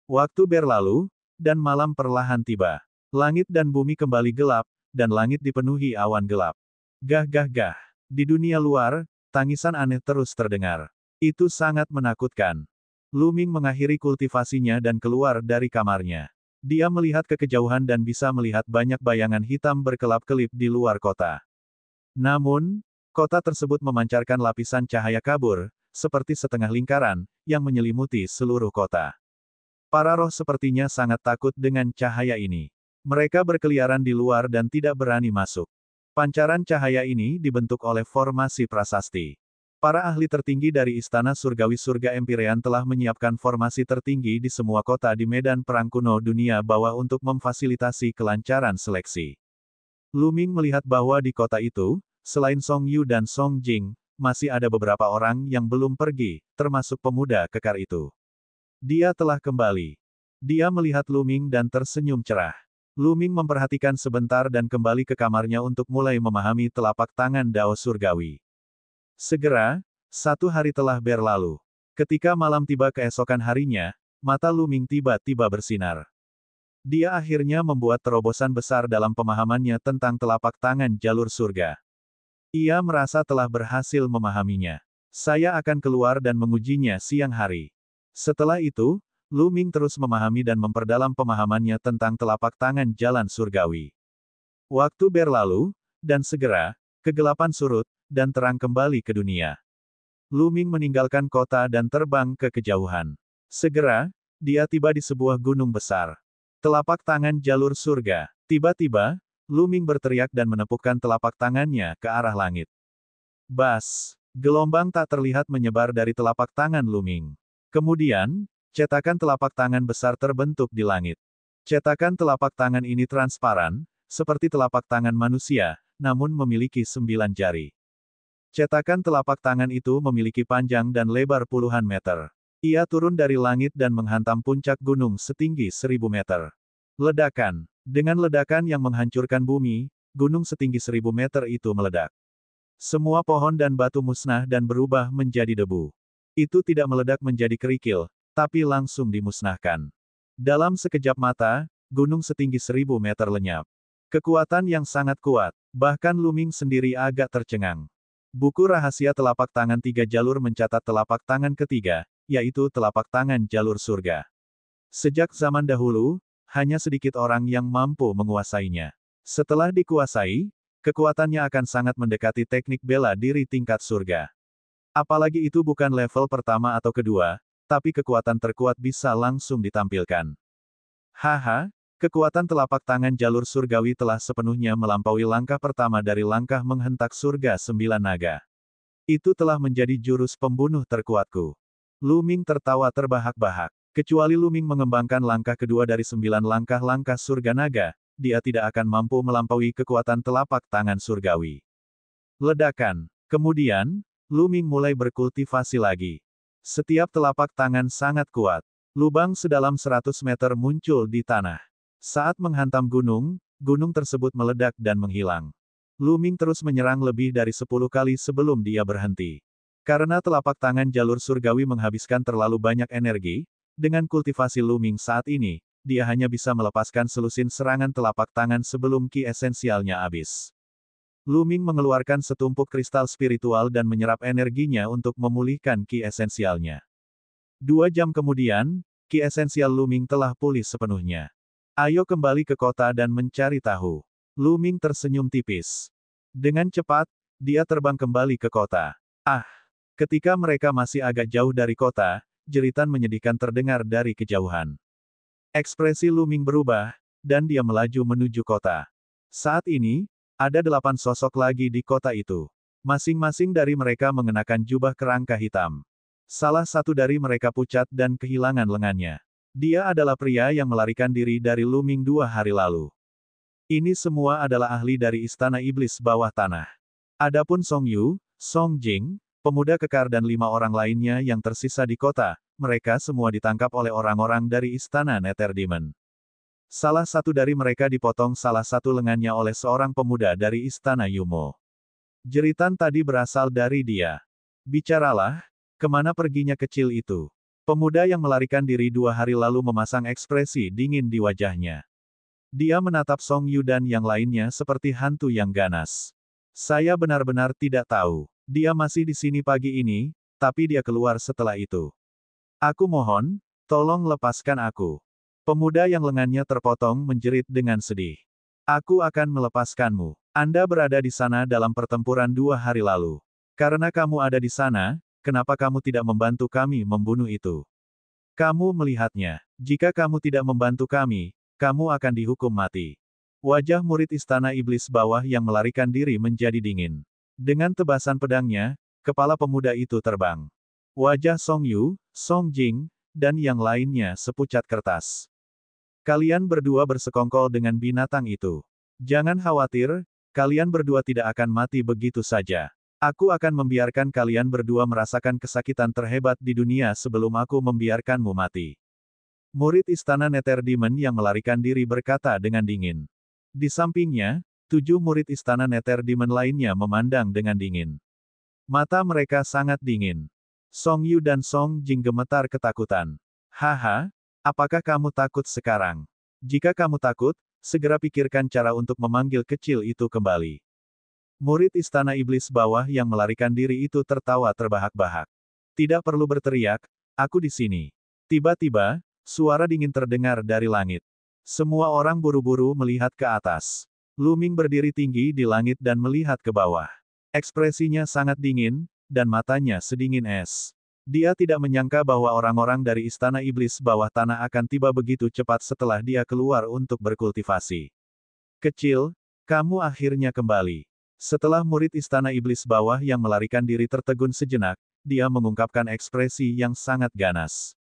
Waktu berlalu, dan malam perlahan tiba. Langit dan bumi kembali gelap, dan langit dipenuhi awan gelap. Gah gah gah. Di dunia luar, tangisan aneh terus terdengar. Itu sangat menakutkan. Lu Ming mengakhiri kultivasinya dan keluar dari kamarnya. Dia melihat ke kejauhan dan bisa melihat banyak bayangan hitam berkelap-kelip di luar kota. Namun, kota tersebut memancarkan lapisan cahaya kabur, seperti setengah lingkaran, yang menyelimuti seluruh kota. Para roh sepertinya sangat takut dengan cahaya ini. Mereka berkeliaran di luar dan tidak berani masuk. Pancaran cahaya ini dibentuk oleh formasi prasasti. Para ahli tertinggi dari Istana Surgawi Surga Empyrean telah menyiapkan formasi tertinggi di semua kota di medan perang kuno dunia bawah untuk memfasilitasi kelancaran seleksi. Lu Ming melihat bahwa di kota itu, selain Song Yu dan Song Jing, masih ada beberapa orang yang belum pergi, termasuk pemuda kekar itu. Dia telah kembali. Dia melihat Lu Ming dan tersenyum cerah. Lu Ming memperhatikan sebentar dan kembali ke kamarnya untuk mulai memahami telapak tangan Dao Surgawi. Segera, 1 hari telah berlalu. Ketika malam tiba keesokan harinya, mata Lu Ming tiba-tiba bersinar. Dia akhirnya membuat terobosan besar dalam pemahamannya tentang telapak tangan jalur surga. Ia merasa telah berhasil memahaminya. Saya akan keluar dan mengujinya siang hari. Setelah itu, Lu Ming terus memahami dan memperdalam pemahamannya tentang telapak tangan jalan surgawi. Waktu berlalu, dan segera, kegelapan surut, dan terang kembali ke dunia. Lu Ming meninggalkan kota dan terbang ke kejauhan. Segera, dia tiba di sebuah gunung besar. Telapak tangan jalur surga. Tiba-tiba, Lu Ming berteriak dan menepukkan telapak tangannya ke arah langit. Bas! Gelombang tak terlihat menyebar dari telapak tangan Lu Ming. Kemudian, cetakan telapak tangan besar terbentuk di langit. Cetakan telapak tangan ini transparan, seperti telapak tangan manusia, namun memiliki 9 jari. Cetakan telapak tangan itu memiliki panjang dan lebar puluhan meter. Ia turun dari langit dan menghantam puncak gunung setinggi 1000 meter. Ledakan. Dengan ledakan yang menghancurkan bumi, gunung setinggi 1000 meter itu meledak. Semua pohon dan batu musnah dan berubah menjadi debu. Itu tidak meledak menjadi kerikil, tapi langsung dimusnahkan. Dalam sekejap mata, gunung setinggi 1000 meter lenyap. Kekuatan yang sangat kuat, bahkan Lu Ming sendiri agak tercengang. Buku rahasia telapak tangan 3 jalur mencatat telapak tangan ketiga, yaitu telapak tangan jalur surga. Sejak zaman dahulu, hanya sedikit orang yang mampu menguasainya. Setelah dikuasai, kekuatannya akan sangat mendekati teknik bela diri tingkat surga. Apalagi itu bukan level pertama atau kedua, tapi kekuatan terkuat bisa langsung ditampilkan. Haha, kekuatan telapak tangan jalur surgawi telah sepenuhnya melampaui langkah pertama dari langkah menghentak surga 9 naga. Itu telah menjadi jurus pembunuh terkuatku. Lu Ming tertawa terbahak-bahak. Kecuali Lu Ming mengembangkan langkah kedua dari 9 langkah-langkah surga naga, dia tidak akan mampu melampaui kekuatan telapak tangan surgawi. Ledakan. Kemudian, Lu Ming mulai berkultivasi lagi. Setiap telapak tangan sangat kuat. Lubang sedalam 100 meter muncul di tanah. Saat menghantam gunung, gunung tersebut meledak dan menghilang. Lu Ming terus menyerang lebih dari 10 kali sebelum dia berhenti. Karena telapak tangan jalur surgawi menghabiskan terlalu banyak energi, dengan kultivasi Lu Ming saat ini, dia hanya bisa melepaskan selusin serangan telapak tangan sebelum ki esensialnya habis. Lu Ming mengeluarkan setumpuk kristal spiritual dan menyerap energinya untuk memulihkan ki esensialnya. 2 jam kemudian, ki esensial Lu Ming telah pulih sepenuhnya. Ayo kembali ke kota dan mencari tahu. Lu Ming tersenyum tipis. Dengan cepat, dia terbang kembali ke kota. Ah! Ketika mereka masih agak jauh dari kota, jeritan menyedihkan terdengar dari kejauhan. Ekspresi Lu Ming berubah, dan dia melaju menuju kota. Saat ini, ada 8 sosok lagi di kota itu. Masing-masing dari mereka mengenakan jubah kerangka hitam. Salah satu dari mereka pucat dan kehilangan lengannya. Dia adalah pria yang melarikan diri dari Lu Ming 2 hari lalu. Ini semua adalah ahli dari Istana Iblis Bawah Tanah. Adapun Song Yu, Song Jing, pemuda kekar dan 5 orang lainnya yang tersisa di kota, mereka semua ditangkap oleh orang-orang dari Istana Nether Demon. Salah satu dari mereka dipotong salah satu lengannya oleh seorang pemuda dari Istana Yumo. Jeritan tadi berasal dari dia. Bicaralah, kemana perginya kecil itu? Pemuda yang melarikan diri 2 hari lalu memasang ekspresi dingin di wajahnya. Dia menatap Song Yu dan yang lainnya seperti hantu yang ganas. Saya benar-benar tidak tahu. Dia masih di sini pagi ini, tapi dia keluar setelah itu. Aku mohon, tolong lepaskan aku. Pemuda yang lengannya terpotong menjerit dengan sedih. Aku akan melepaskanmu. Anda berada di sana dalam pertempuran 2 hari lalu. Karena kamu ada di sana, kenapa kamu tidak membantu kami membunuh itu? Kamu melihatnya. Jika kamu tidak membantu kami, kamu akan dihukum mati. Wajah murid Istana Iblis Bawah yang melarikan diri menjadi dingin. Dengan tebasan pedangnya, kepala pemuda itu terbang. Wajah Song Yu, Song Jing, dan yang lainnya sepucat kertas. Kalian berdua bersekongkol dengan binatang itu. Jangan khawatir, kalian berdua tidak akan mati begitu saja. Aku akan membiarkan kalian berdua merasakan kesakitan terhebat di dunia sebelum aku membiarkanmu mati. Murid Istana Nether Demon yang melarikan diri berkata dengan dingin. Di sampingnya, 7 murid Istana Nether Demon lainnya memandang dengan dingin. Mata mereka sangat dingin. Song Yu dan Song Jing gemetar ketakutan. Haha, apakah kamu takut sekarang? Jika kamu takut, segera pikirkan cara untuk memanggil kecil itu kembali. Murid Istana Iblis Bawah yang melarikan diri itu tertawa terbahak-bahak. Tidak perlu berteriak, aku di sini. Tiba-tiba, suara dingin terdengar dari langit. Semua orang buru-buru melihat ke atas. Lu Ming berdiri tinggi di langit dan melihat ke bawah. Ekspresinya sangat dingin, dan matanya sedingin es. Dia tidak menyangka bahwa orang-orang dari Istana Iblis Bawah Tanah akan tiba begitu cepat setelah dia keluar untuk berkultivasi. Kecil, kamu akhirnya kembali. Setelah murid Istana Iblis Bawah yang melarikan diri tertegun sejenak, dia mengungkapkan ekspresi yang sangat ganas.